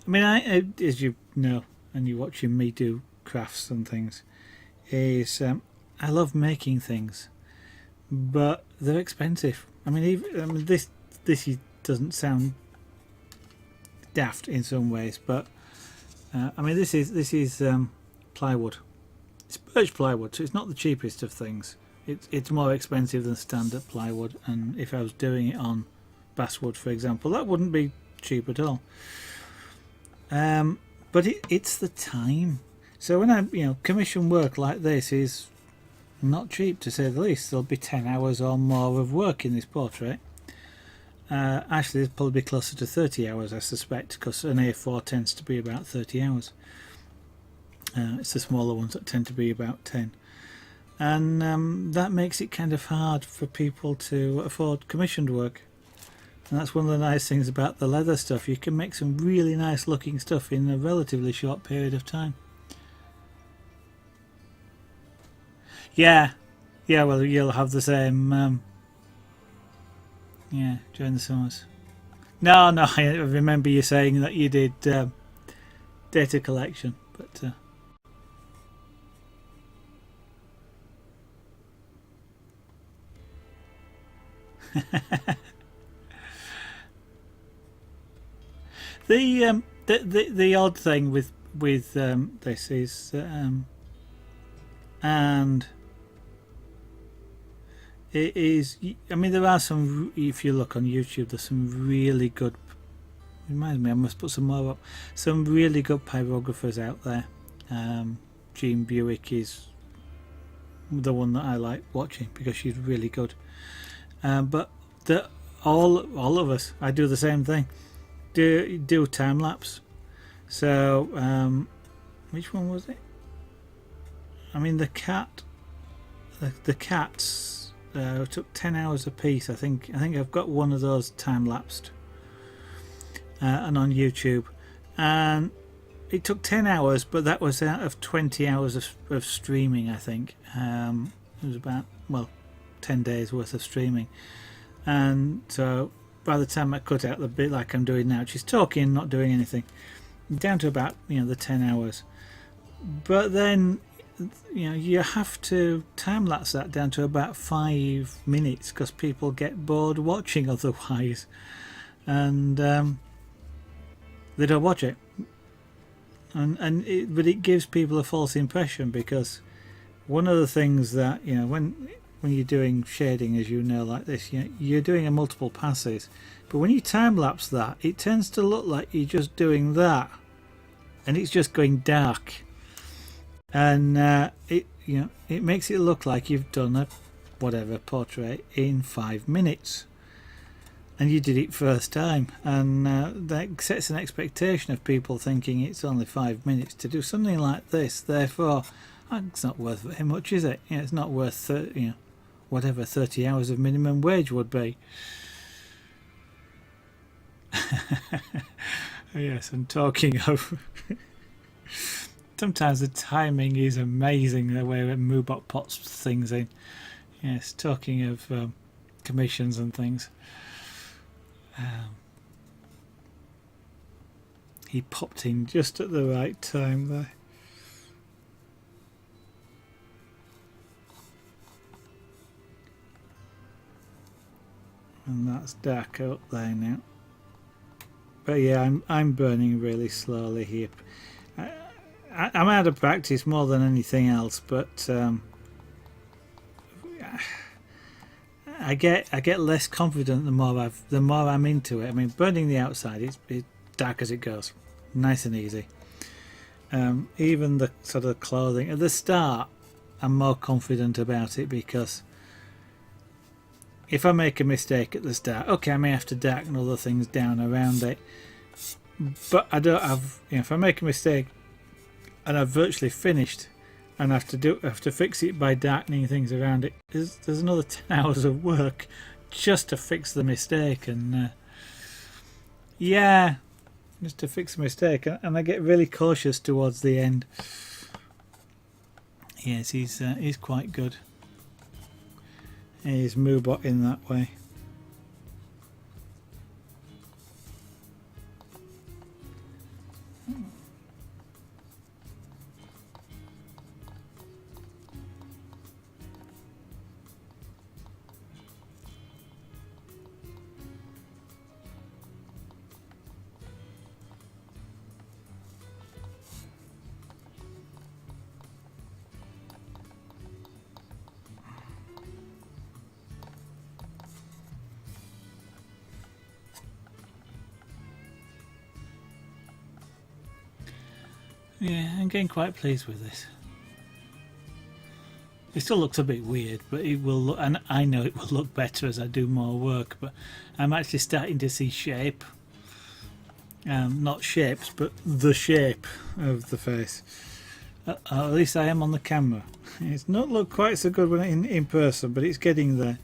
I mean, I as you know, and you're watching me do crafts and things, is I love making things, but they're expensive. I mean, this doesn't sound daft in some ways, but I mean, this is plywood, It's birch plywood, so it's not the cheapest of things. It's more expensive than standard plywood, and if I was doing it on basswood, for example, that wouldn't be cheap at all. But it's the time. So when I commission work like this is not cheap, to say the least. There'll be 10 hours or more of work in this portrait. Actually, it'll probably be closer to 30 hours, I suspect, because an A4 tends to be about 30 hours. It's the smaller ones that tend to be about 10. And that makes it kind of hard for people to afford commissioned work. And that's one of the nice things about the leather stuff. You can make some really nice looking stuff in a relatively short period of time. Yeah, well, you'll have the same, during the summers. No, I remember you saying that you did data collection, but... The odd thing with this is and it is, I mean, there are some, if you look on YouTube, there's some really good, reminds me, I must put some more up, some really good pyrographers out there. Jean Buick is the one that I like watching because she's really good. But all of us, I do the same thing. Do time lapse. So which one was it? I mean, the cats took 10 hours a piece. I think I've got one of those time lapsed and on YouTube, and it took 10 hours, but that was out of 20 hours of streaming. I think it was about 10 days worth of streaming, and so by the time I cut out the bit like I'm doing now, she's talking, not doing anything, down to about the 10 hours. But then you have to time lapse that down to about 5 minutes because people get bored watching otherwise, and they don't watch it. But it gives people a false impression, because one of the things that when you're doing shading, as you know, like this, you're doing a multiple passes, but when you time lapse that, it tends to look like you're just doing that, and it's just going dark, and it makes it look like you've done a portrait in 5 minutes, and you did it first time, and that sets an expectation of people thinking it's only 5 minutes to do something like this. Therefore, it's not worth very much, is it? It's not worth whatever 30 hours of minimum wage would be. Yes, I'm talking of. Sometimes the timing is amazing, the way Moobot pots things in. Yes, talking of commissions and things. He popped in just at the right time there. And that's darker up there now. But yeah, I'm burning really slowly here. I'm out of practice more than anything else, but I get less confident the more I'm into it. I mean, burning the outside, it's dark as it goes, nice and easy. Even the sort of clothing at the start, I'm more confident about it, because if I make a mistake at the start, okay, I may have to darken other things down around it, but I don't have. If I make a mistake and I've virtually finished, and have to fix it by darkening things around it, there's another 10 hours of work just to fix the mistake, and just to fix a mistake, and I get really cautious towards the end. Yes, he's quite good. He's Moobot in that way. Yeah, I'm getting quite pleased with this. It still looks a bit weird, but it will look, and I know it will look better as I do more work, but I'm actually starting to see shape. Not shapes, but the shape of the face. At least I am on the camera. It's not look quite so good when in person, but it's getting there.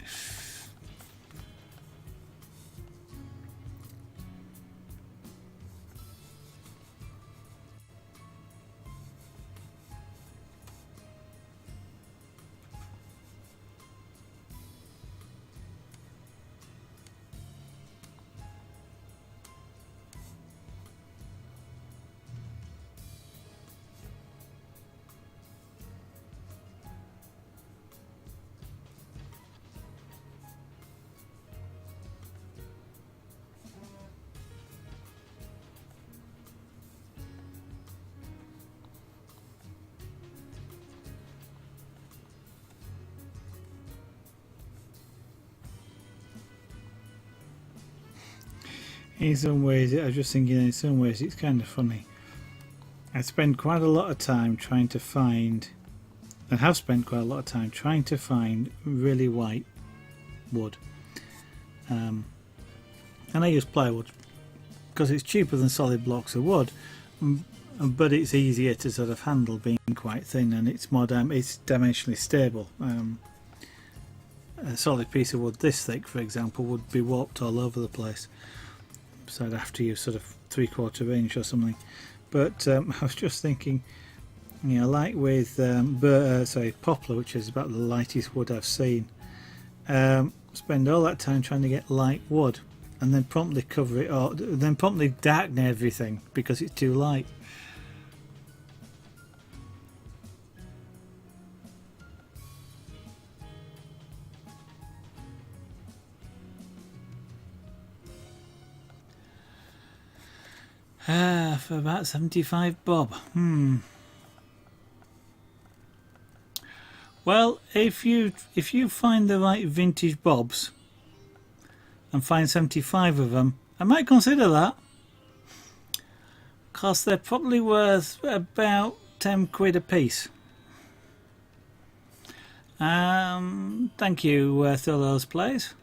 In some ways, I was just thinking, in some ways, it's kind of funny. I spend quite a lot of time trying to find, and have spent quite a lot of time trying to find really white wood. And I use plywood because it's cheaper than solid blocks of wood, but it's easier to sort of handle being quite thin, and it's more it's dimensionally stable. A solid piece of wood this thick, for example, would be warped all over the place. So I'd have to use sort of 3/4 inch or something. But I was just thinking, you know, like with poplar, which is about the lightest wood I've seen, spend all that time trying to get light wood, and then promptly cover it, or then promptly darken everything because it's too light. For about 75 bob. Well, if you find the right vintage bobs and find 75 of them, I might consider that. Because they're probably worth about 10 quid a piece. Thank you, Thurlow's Place.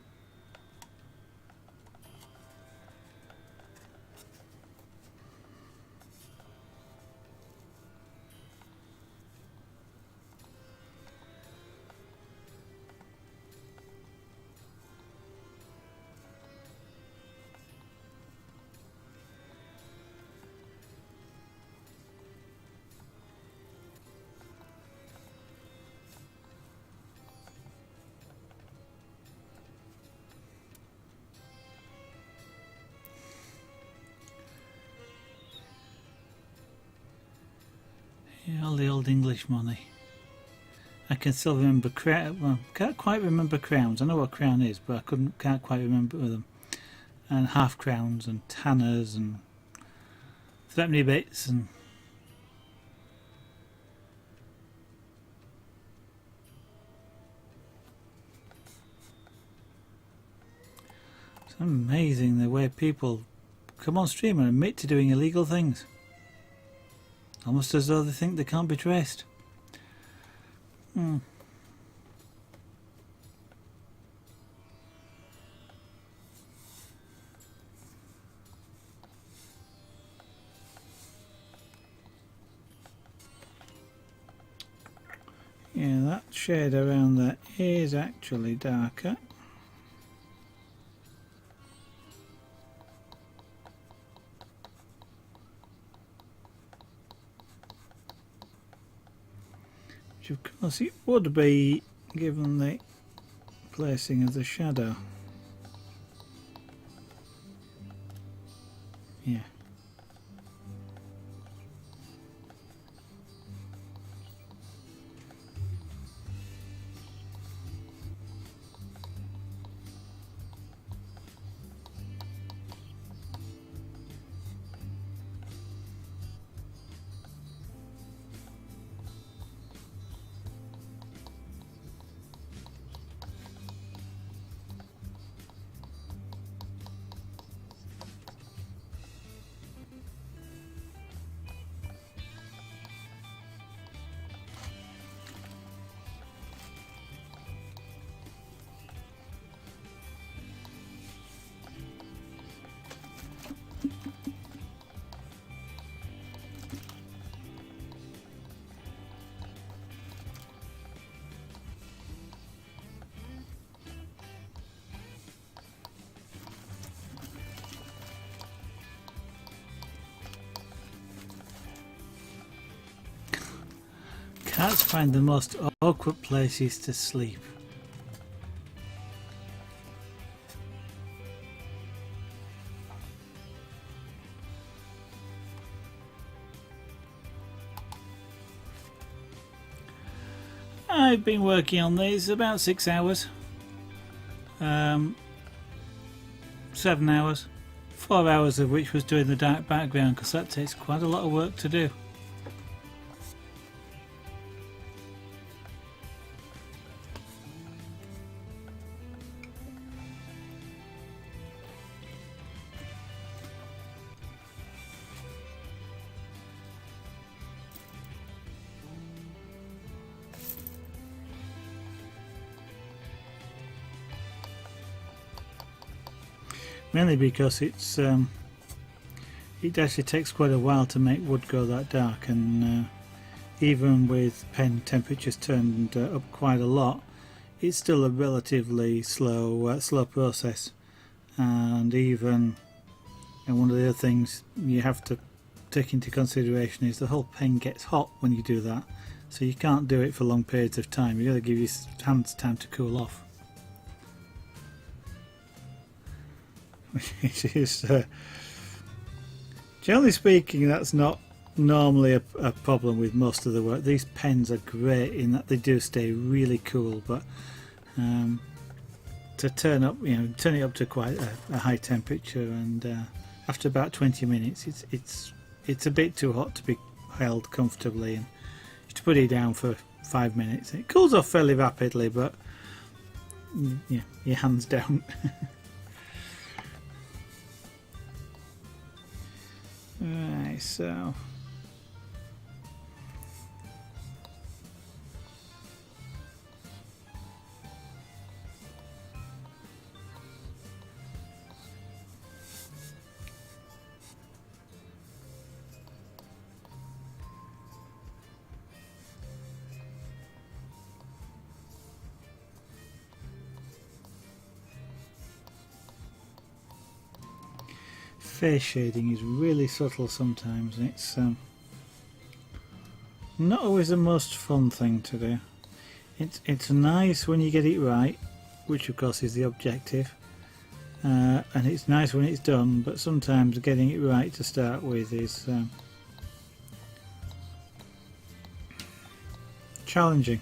Yeah, all the old English money. I can still remember well, can't quite remember crowns. I know what a crown is, but I can't quite remember them. And half crowns and tanners and threepenny bits and it's amazing the way people come on stream and admit to doing illegal things. Almost as though they think they can't be traced. Yeah, that shade around there is actually darker. Which of course it would be given the placing of the shadow. Yeah. Cats find the most awkward places to sleep. I've been working on these about 6 hours. 7 hours. 4 hours of which was doing the dark background, because that takes quite a lot of work to do. Mainly because it actually takes quite a while to make wood go that dark, and even with pen temperatures turned up quite a lot, it's still a relatively slow process. And even one of the other things you have to take into consideration is the whole pen gets hot when you do that, so you can't do it for long periods of time. You've got to give your hands time to cool off. Which is, generally speaking, that's not normally a problem with most of the work. These pens are great in that they do stay really cool, but to turn it up to quite a high temperature, and after about 20 minutes, it's a bit too hot to be held comfortably, and you have to put it down for 5 minutes. It cools off fairly rapidly, but yeah, your hands don't. Right, so face shading is really subtle sometimes, and it's not always the most fun thing to do. It's nice when you get it right, which of course is the objective, and it's nice when it's done, but sometimes getting it right to start with is challenging.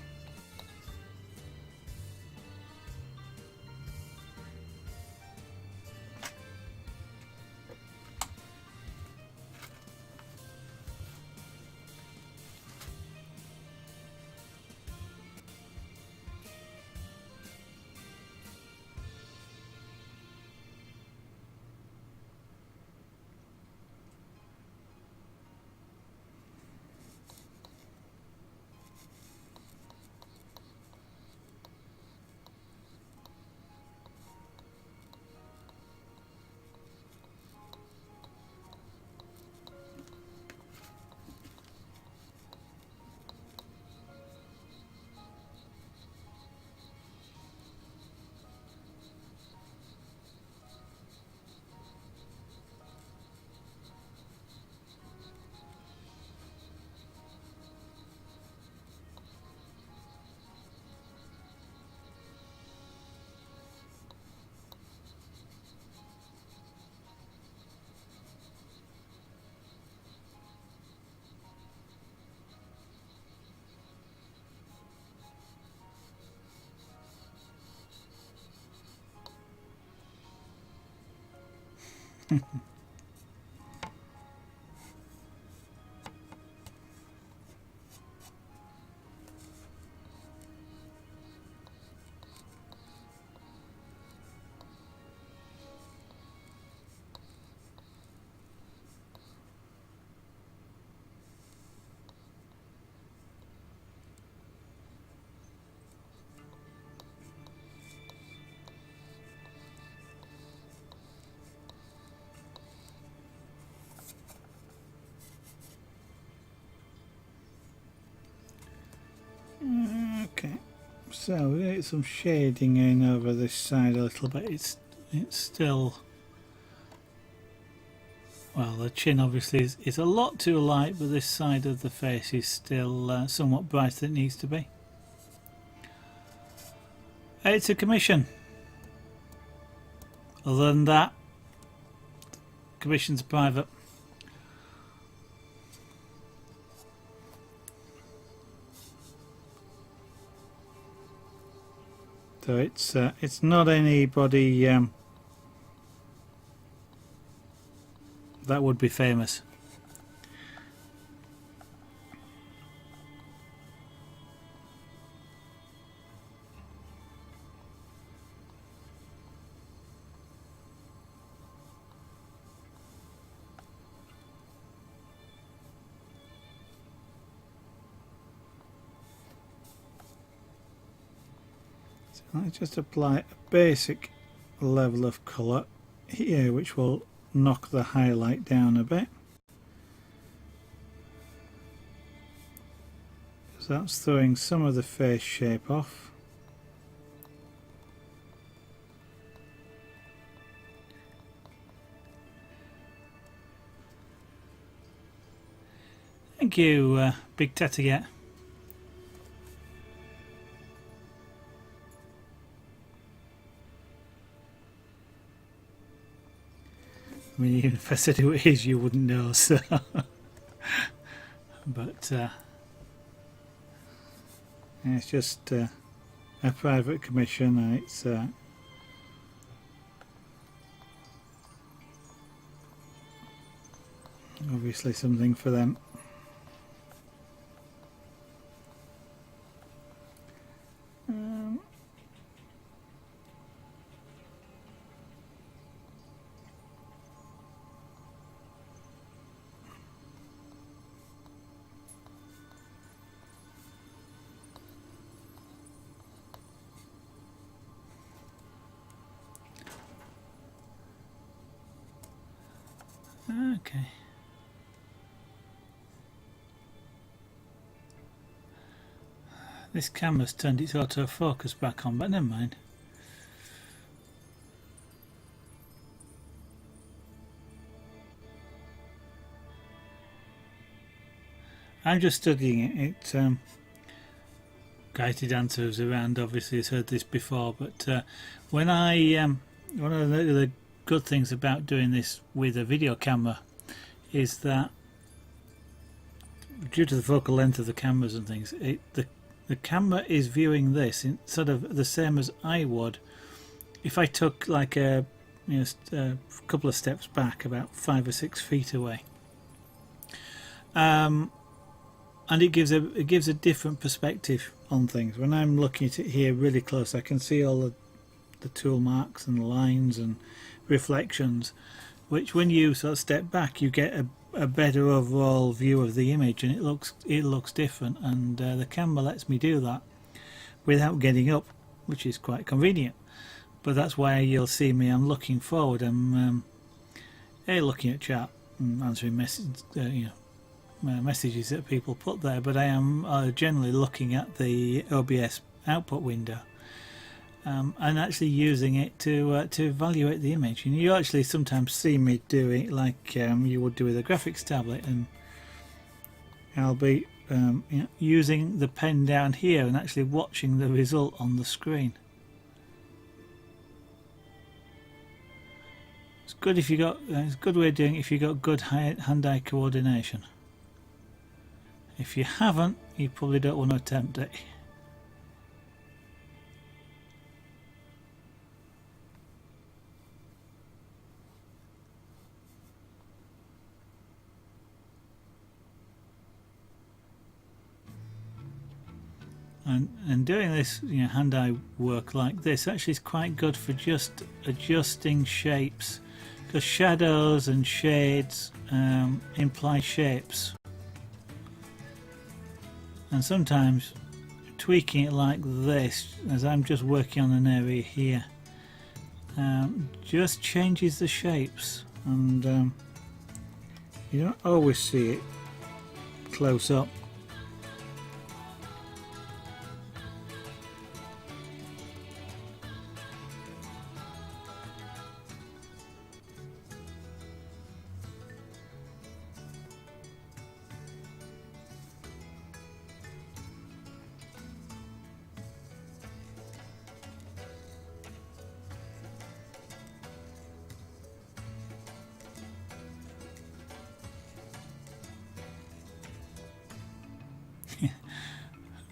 Okay, so we get some shading in over this side a little bit. It's still, well, the chin obviously is a lot too light, but this side of the face is still somewhat brighter than it needs to be. It's a commission. Other than that, commissions are private. So it's not anybody that would be famous. Let's just apply a basic level of colour here, which will knock the highlight down a bit. So that's throwing some of the face shape off. Thank you, Big Tatagat. I mean, even if I said who it is, you wouldn't know, so. But yeah, it's just a private commission, and it's obviously something for them. Okay. This camera's turned its autofocus back on, but never mind. I'm just studying it. Guided Answers around obviously has heard this before, but when one of the good things about doing this with a video camera is that due to the focal length of the cameras and things, the camera is viewing this in sort of the same as I would if I took like a couple of steps back, about 5 or 6 feet away, and it gives a different perspective on things. When I'm looking at it here really close, I can see all the tool marks and lines and reflections, which when you sort of step back, you get a better overall view of the image, and it looks different. And the camera lets me do that without getting up, which is quite convenient. But that's why you'll see me. I'm looking forward. I'm looking at chat and answering messages that people put there. But I am generally looking at the OBS output window. And actually using it to evaluate the image. And you actually sometimes see me do it like you would do with a graphics tablet, and I'll be using the pen down here and actually watching the result on the screen. It's good if you got it's a good way of doing it if you got good hand-eye coordination. If you haven't, you probably don't want to attempt it. And doing this hand-eye work like this actually is quite good for just adjusting shapes, because shadows and shades imply shapes, and sometimes tweaking it like this, as I'm just working on an area here, just changes the shapes, and you don't always see it close up.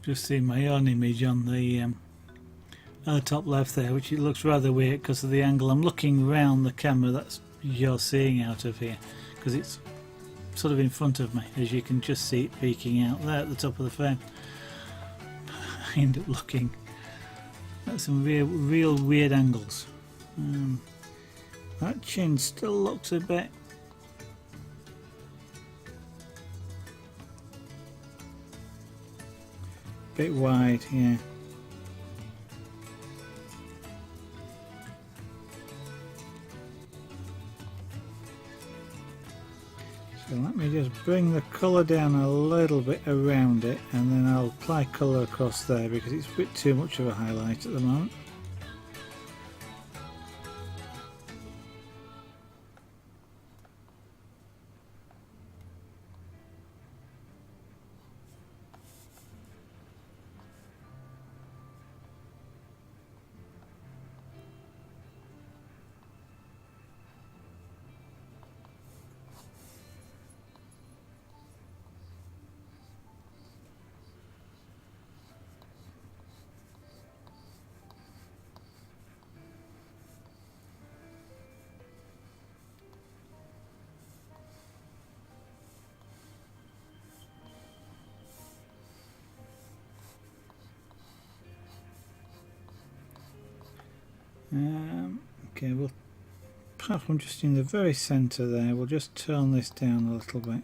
just seen my own image on the top left there, which it looks rather weird because of the angle. I'm looking round the camera that's you're seeing out of here, because it's sort of in front of me, as you can just see it peeking out there at the top of the frame. I end up looking at some real weird angles. That chin still looks a bit wide, yeah. So let me just bring the colour down a little bit around it, and then I'll apply colour across there because it's a bit too much of a highlight at the moment. Okay, well, apart from just in the very centre there, we'll just turn this down a little bit.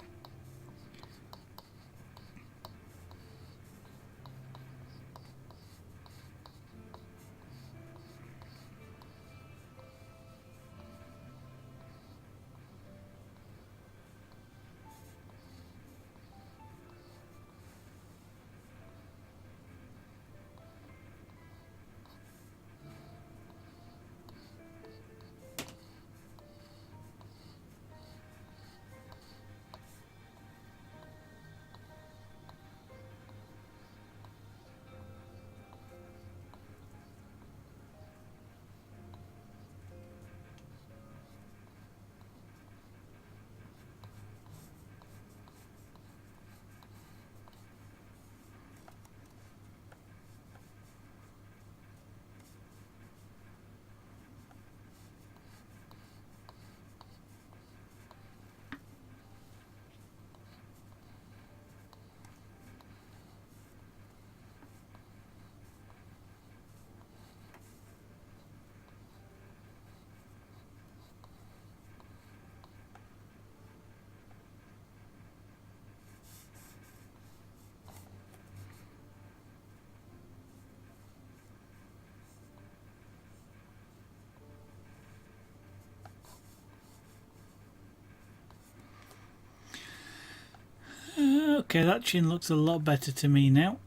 Okay, that chin looks a lot better to me now.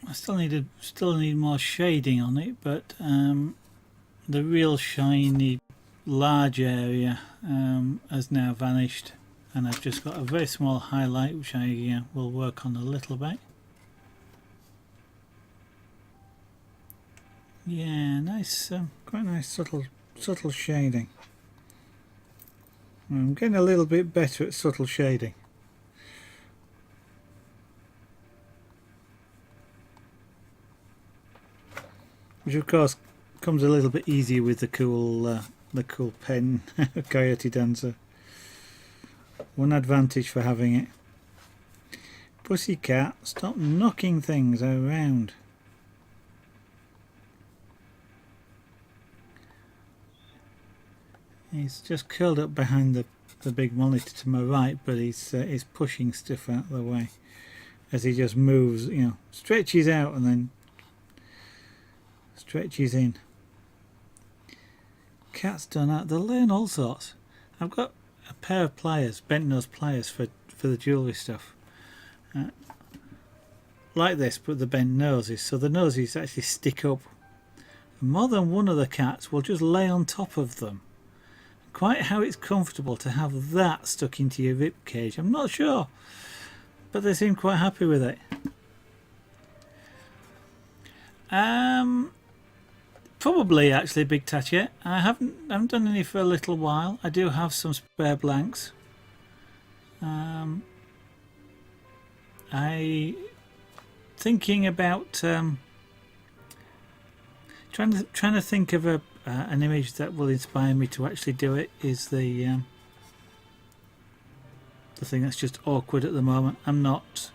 I still need more shading on it, but the real shiny large area has now vanished, and I've just got a very small highlight which I will work on a little bit. Yeah, nice, quite nice subtle shading. I'm getting a little bit better at subtle shading. Which of course comes a little bit easier with the cool pen Coyote Dancer. One advantage for having it. Pussycat, stop knocking things around. He's just curled up behind the big monitor to my right, but he's pushing stuff out of the way as he just moves, stretches out and then stretches in. Cat's done that. They'll learn all sorts. I've got a pair of pliers, bent nose pliers for the jewellery stuff. Like this, but the bent noses, so the noses actually stick up. And more than one of the cats will just lay on top of them. Quite how it's comfortable to have that stuck into your rib cage, I'm not sure, but they seem quite happy with it. Probably actually Big Tatchet. I haven't done any for a little while. I do have some spare blanks. I thinking about trying to think of an image that will inspire me to actually do it. Is the thing that's just awkward at the moment. I'm not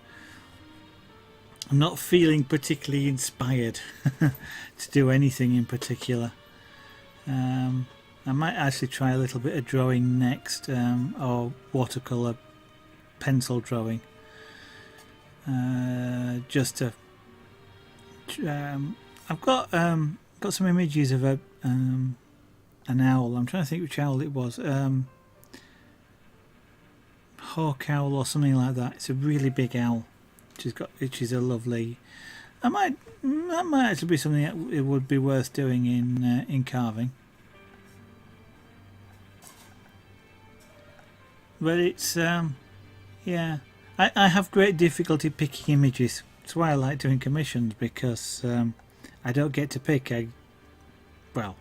feeling particularly inspired to do anything in particular. I might actually try a little bit of drawing next, or watercolour pencil drawing, just to I've got some images of an owl. I'm trying to think which owl it was, hawk owl or something like that. It's a really big owl which is a lovely, that might actually be something that it would be worth doing in carving. But it's yeah, I have great difficulty picking images. That's why I like doing commissions, because I don't get to pick. Well,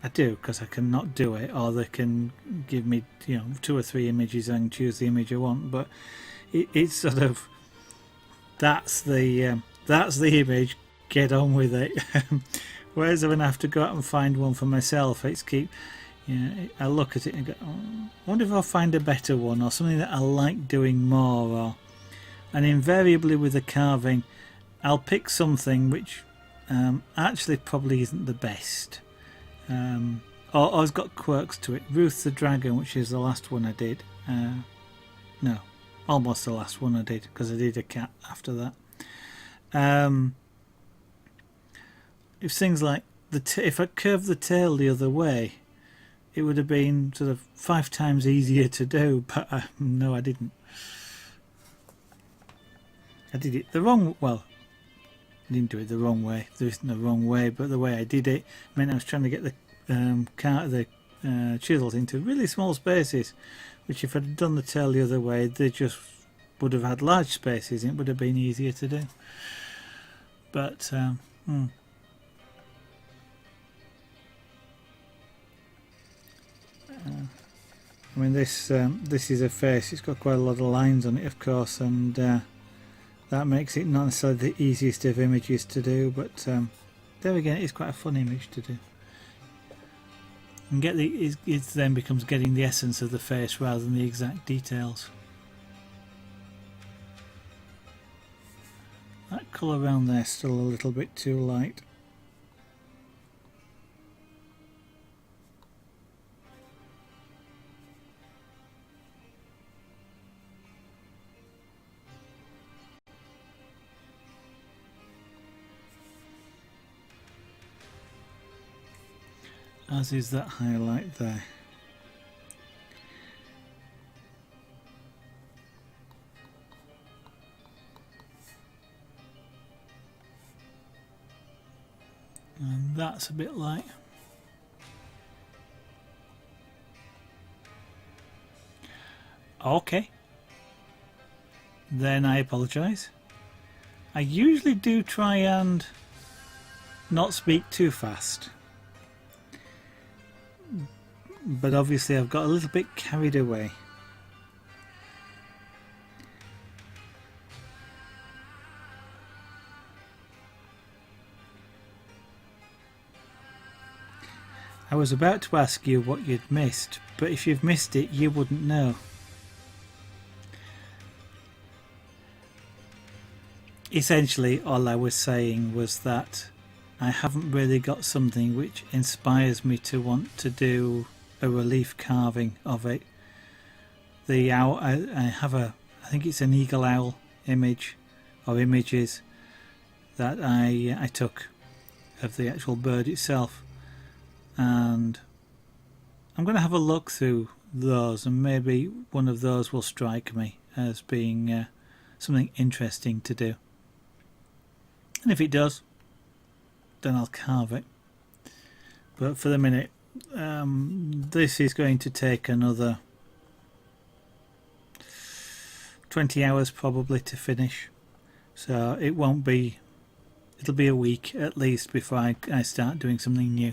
I do, because I can not do it, or they can give me 2 or 3 images and choose the image I want. But it's sort of, that's the image. Get on with it. Whereas when I have to go out and find one for myself, I look at it and go, oh, I wonder if I'll find a better one, or something that I like doing more. And invariably with the carving, I'll pick something which actually probably isn't the best, or has got quirks to it. Ruth the Dragon, which is the last one I did. No, almost the last one I did, because I did a cat after that. If things like if I curved the tail the other way, it would have been sort of 5 times easier to do, but no, I didn't. I did it the wrong. Well, I didn't do it the wrong way. There isn't a wrong way, but the way I did it meant I was trying to get the chisels into really small spaces, which if I'd done the tail the other way, they just would have had large spaces, and it would have been easier to do. But I mean, this is a face. It's got quite a lot of lines on it, of course, and that makes it not necessarily the easiest of images to do. But there again, it's quite a fun image to do. And it then becomes getting the essence of the face rather than the exact details. That colour around there is still a little bit too light. As is that highlight there. And that's a bit light. Okay. Then I apologise. I usually do try and not speak too fast. But obviously I've got a little bit carried away. I was about to ask you what you'd missed, but if you've missed it, you wouldn't know. Essentially, all I was saying was that I haven't really got something which inspires me to want to do a relief carving of it. The owl, I have I think it's an eagle owl image, or images, that I took of the actual bird itself, and I'm going to have a look through those, and maybe one of those will strike me as being something interesting to do. And if it does, then I'll carve it. But for the minute, this is going to take another 20 hours probably to finish, so it won't be, it'll be a week at least before I start doing something new.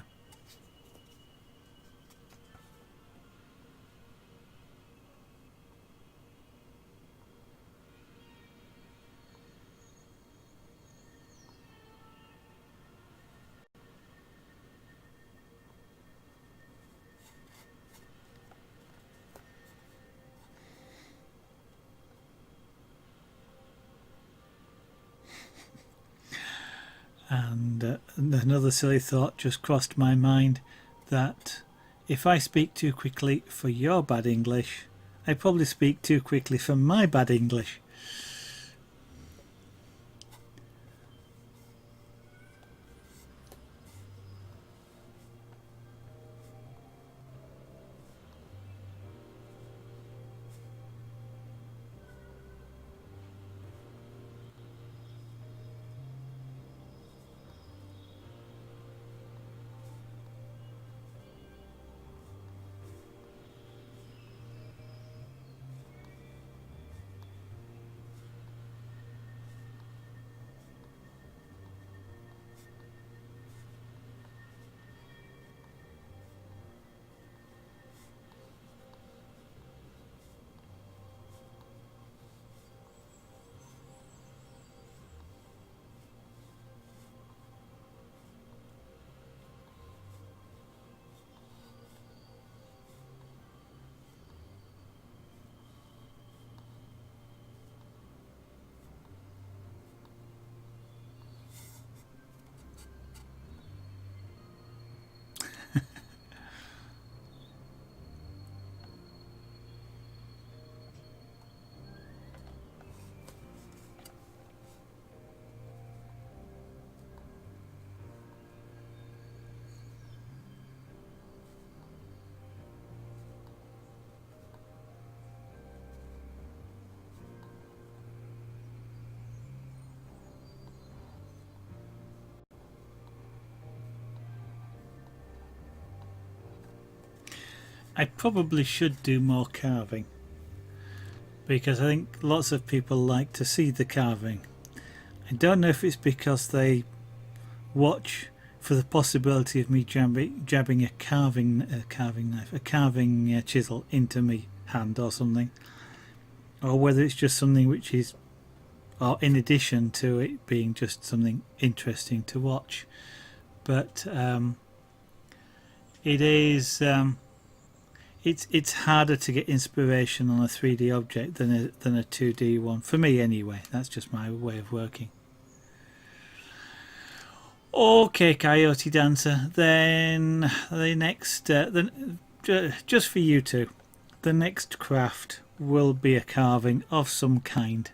And another silly thought just crossed my mind, that if I speak too quickly for your bad English, I probably speak too quickly for my bad English. I probably should do more carving, because I think lots of people like to see the carving. I don't know if it's because they watch for the possibility of me jabbing a carving knife, a carving chisel into me hand or something, or whether it's just something which is, or in addition to it being just something interesting to watch. But it is. It's harder to get inspiration on a 3D object than a 2D one, for me anyway. That's just my way of working. Okay, Coyote Dancer. Then the next, just for you two, the next craft will be a carving of some kind,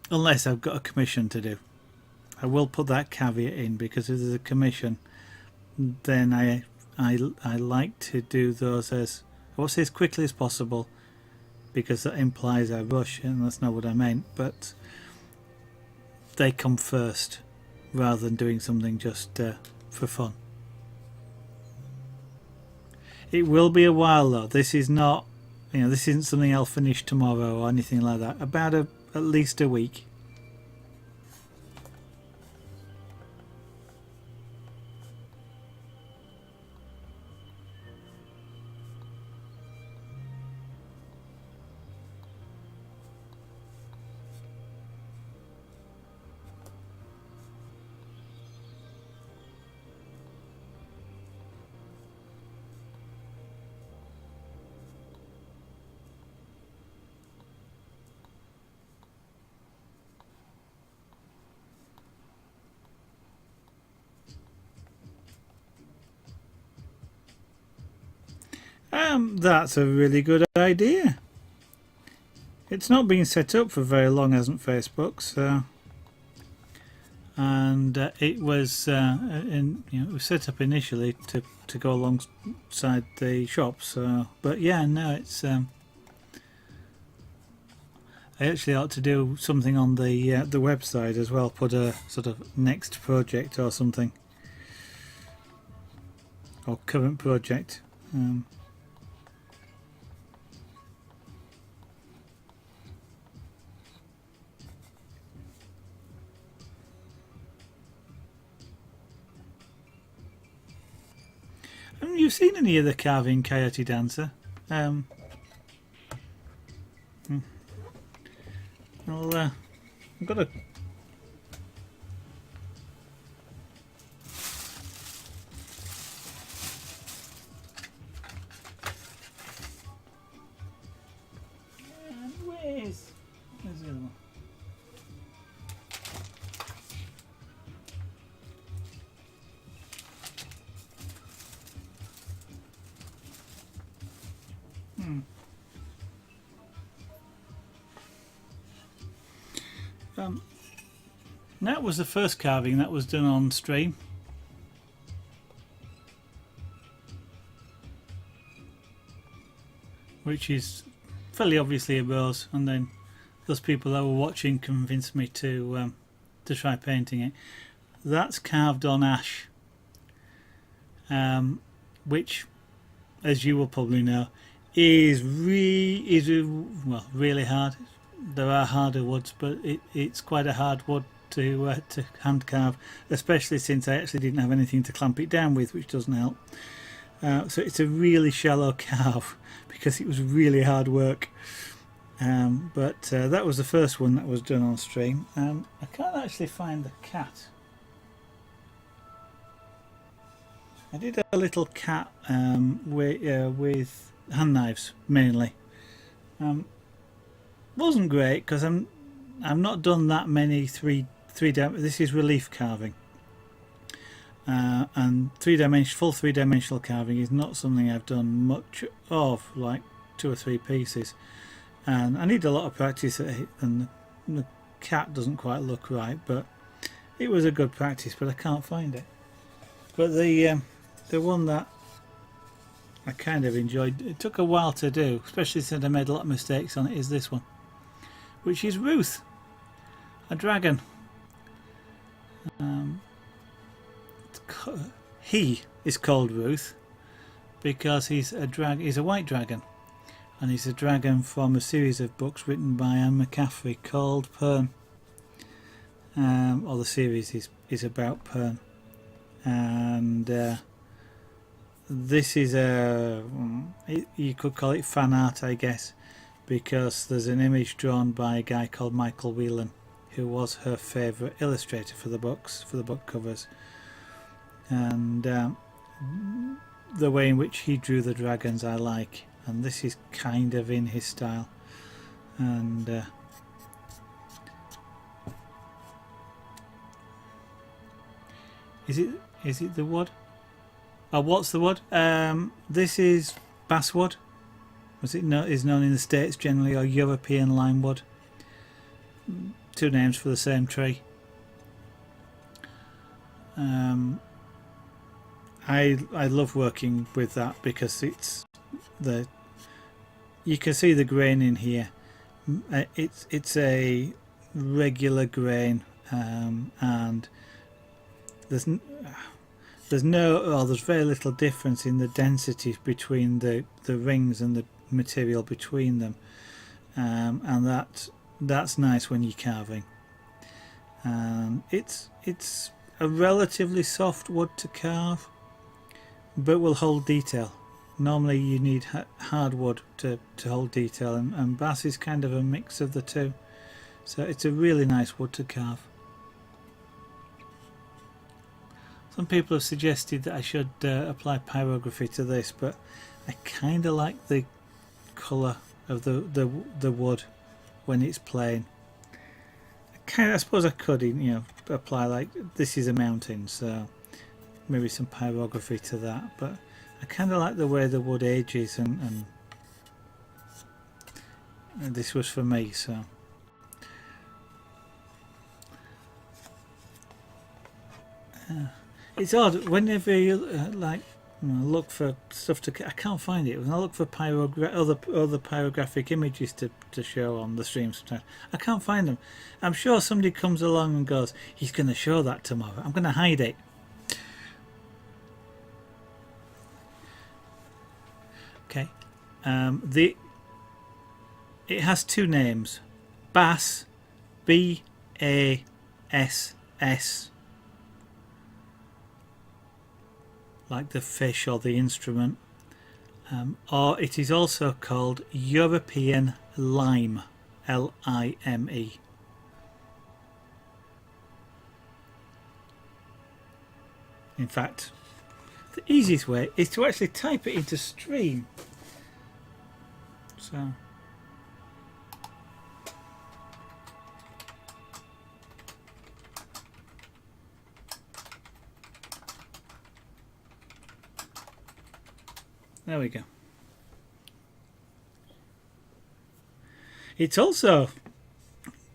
unless I've got a commission to do. I will put that caveat in, because if there's a commission, then I like to do those as, I won't say as quickly as possible, because that implies I rush, and that's not what I meant, but they come first rather than doing something just for fun. It will be a while though. This is not, this isn't something I'll finish tomorrow or anything like that. About at least a week. That's a really good idea. It's not been set up for very long, hasn't Facebook? So, and it was it was set up initially to go alongside the shop. So, but yeah, no, it's. I actually ought to do something on the website as well. Put a sort of next project or something, or current project. Haven't you seen any of the carving, Coyote Dancer? Well, I've got a. Where's the other one? That was the first carving that was done on stream. Which is fairly obviously a rose, and then those people that were watching convinced me to try painting it. That's carved on ash, which, as you will probably know, is really hard. There are harder woods, but it's quite a hard wood to hand carve, especially since I actually didn't have anything to clamp it down with, which doesn't help. So it's a really shallow carve because it was really hard work. But that was the first one that was done on stream. I can't actually find the cat. I did a little cat with hand knives mainly. Wasn't great because I've not done that many this is relief carving, and full three-dimensional carving is not something I've done much of, like 2 or 3 pieces, and I need a lot of practice at it, and the cat doesn't quite look right, but it was a good practice, but I can't find it. But the one that I kind of enjoyed, it took a while to do, especially since I made a lot of mistakes on it, is this one, which is Ruth, a dragon. He is called Ruth because he's a white dragon, and he's a dragon from a series of books written by Anne McCaffrey called Pern. Or the series is about Pern, and this is you could call it fan art, I guess, because there's an image drawn by a guy called Michael Whelan, who was her favourite illustrator for the books, for the book covers, and the way in which he drew the dragons I like, and this is kind of in his style. And is it the wood? Oh, what's the wood? This is basswood, as it is known in the States generally, or European limewood. 2 names for the same tree. I love working with that because you can see the grain in here. It's a regular grain, and there's very little difference in the density between the rings and the material between them, and that's nice when you're carving. It's a relatively soft wood to carve, but will hold detail. Normally you need hard wood to hold detail, and bass is kind of a mix of the two, so it's a really nice wood to carve. Some people have suggested that I should apply pyrography to this, but I kind of like the colour of the wood when it's plain. I suppose I could, apply, like, this is a mountain, so maybe some pyrography to that, but I kind of like the way the wood ages, and this was for me, so. It's odd whenever you look for stuff to. I can't find it. When I look for other pyrographic images to show on the stream, sometimes I can't find them. I'm sure somebody comes along and goes, "He's going to show that tomorrow." I'm going to hide it. Okay. It has 2 names: Bass, BASS. Like the fish or the instrument, or it is also called European Lime, LIME. In fact, the easiest way is to actually type it into stream. So there we go. It's also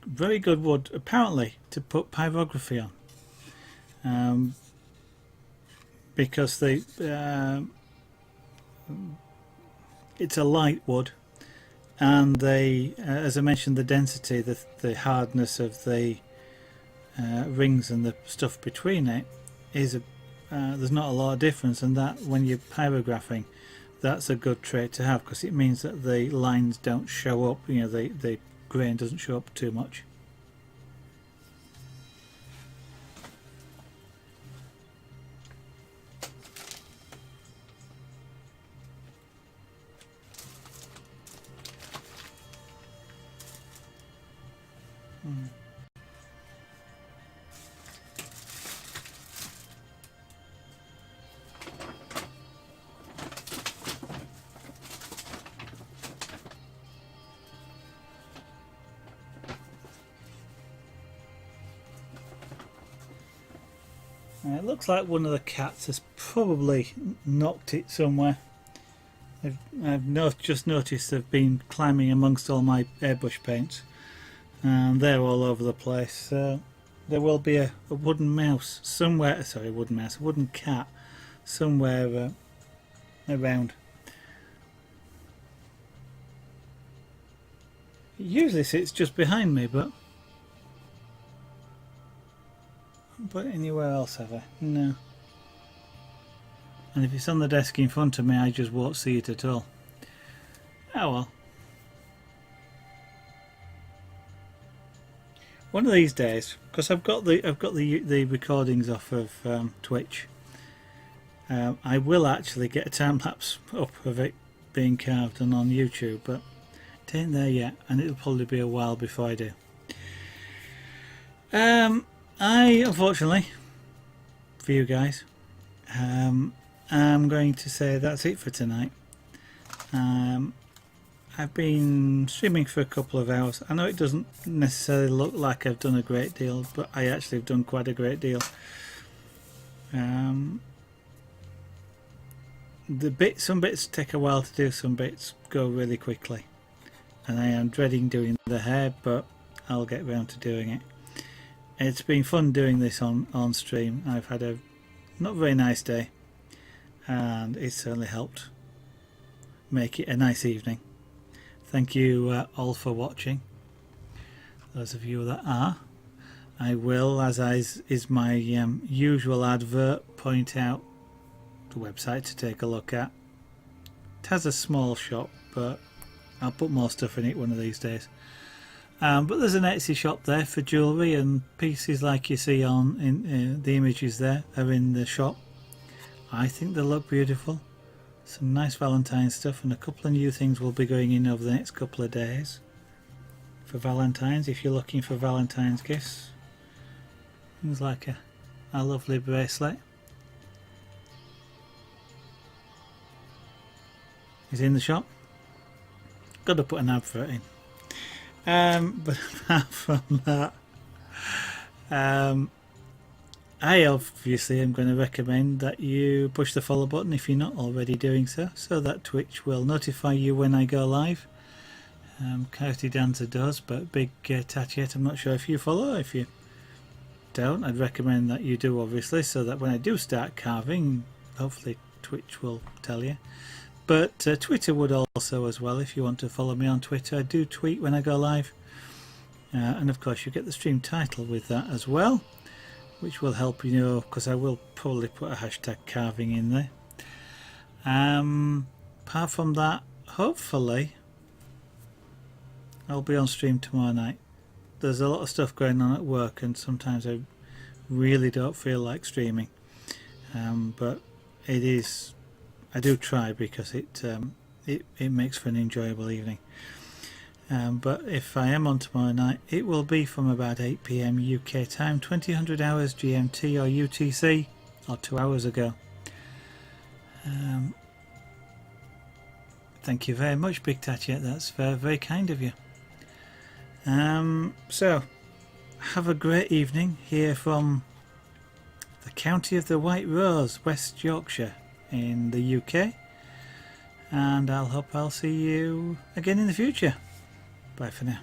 very good wood apparently to put pyrography on, because it's a light wood, and as I mentioned, the density, the hardness of the rings and the stuff between it is there's not a lot of difference, and that when you're pyrographing, that's a good trait to have, because it means that the lines don't show up, the grain doesn't show up too much. It looks like one of the cats has probably knocked it somewhere. I've just noticed they've been climbing amongst all my airbrush paints, and they're all over the place. So there will be a wooden mouse somewhere. Sorry, a wooden cat somewhere around. It usually sits just behind me, but anywhere else have I? No. And if it's on the desk in front of me, I just won't see it at all. Oh well. One of these days, because I've got the recordings off of Twitch, I will actually get a time lapse up of it being carved and on YouTube, but it ain't there yet, and it'll probably be a while before I do. I, unfortunately, for you guys, I'm going to say that's it for tonight. I've been streaming for a couple of hours. I know it doesn't necessarily look like I've done a great deal, but I actually have done quite a great deal. Some bits take a while to do, some bits go really quickly. And I am dreading doing the hair, but I'll get round to doing it. It's been fun doing this on stream. I've had a not very nice day, and it certainly helped make it a nice evening. Thank you all for watching, those of you that are. I will, as is my usual advert, point out the website to take a look at. It has a small shop, but I'll put more stuff in it one of these days. But there's an Etsy shop there for jewellery, and pieces like you see in the images there are in the shop. I think they look beautiful. Some nice Valentine's stuff, and a couple of new things will be going in over the next couple of days for Valentine's, if you're looking for Valentine's gifts. Things like a lovely bracelet is in the shop. Got to put an advert in. But apart from that, I obviously am going to recommend that you push the follow button if you're not already doing so that Twitch will notify you when I go live. Coyote Dancer does, but Big Tatiet, I'm not sure if you follow. If you don't, I'd recommend that you do, obviously, so that when I do start carving, hopefully Twitch will tell you. But Twitter would also as well, if you want to follow me on Twitter. I do tweet when I go live, and of course you get the stream title with that as well, which will help you know, because I will probably put a hashtag carving in there. Apart from that, hopefully I'll be on stream tomorrow night. There's a lot of stuff going on at work, and sometimes I really don't feel like streaming, but it is, I do try, because it makes for an enjoyable evening. But if I am on tomorrow night, it will be from about 8 PM UK time, 2000 hours GMT or UTC, or 2 hours ago. Thank you very much, Big Tatiet, that's very, very kind of you. So, have a great evening here from the county of the White Rose, West Yorkshire in the UK, and I'll hope I'll see you again in the future. Bye for now.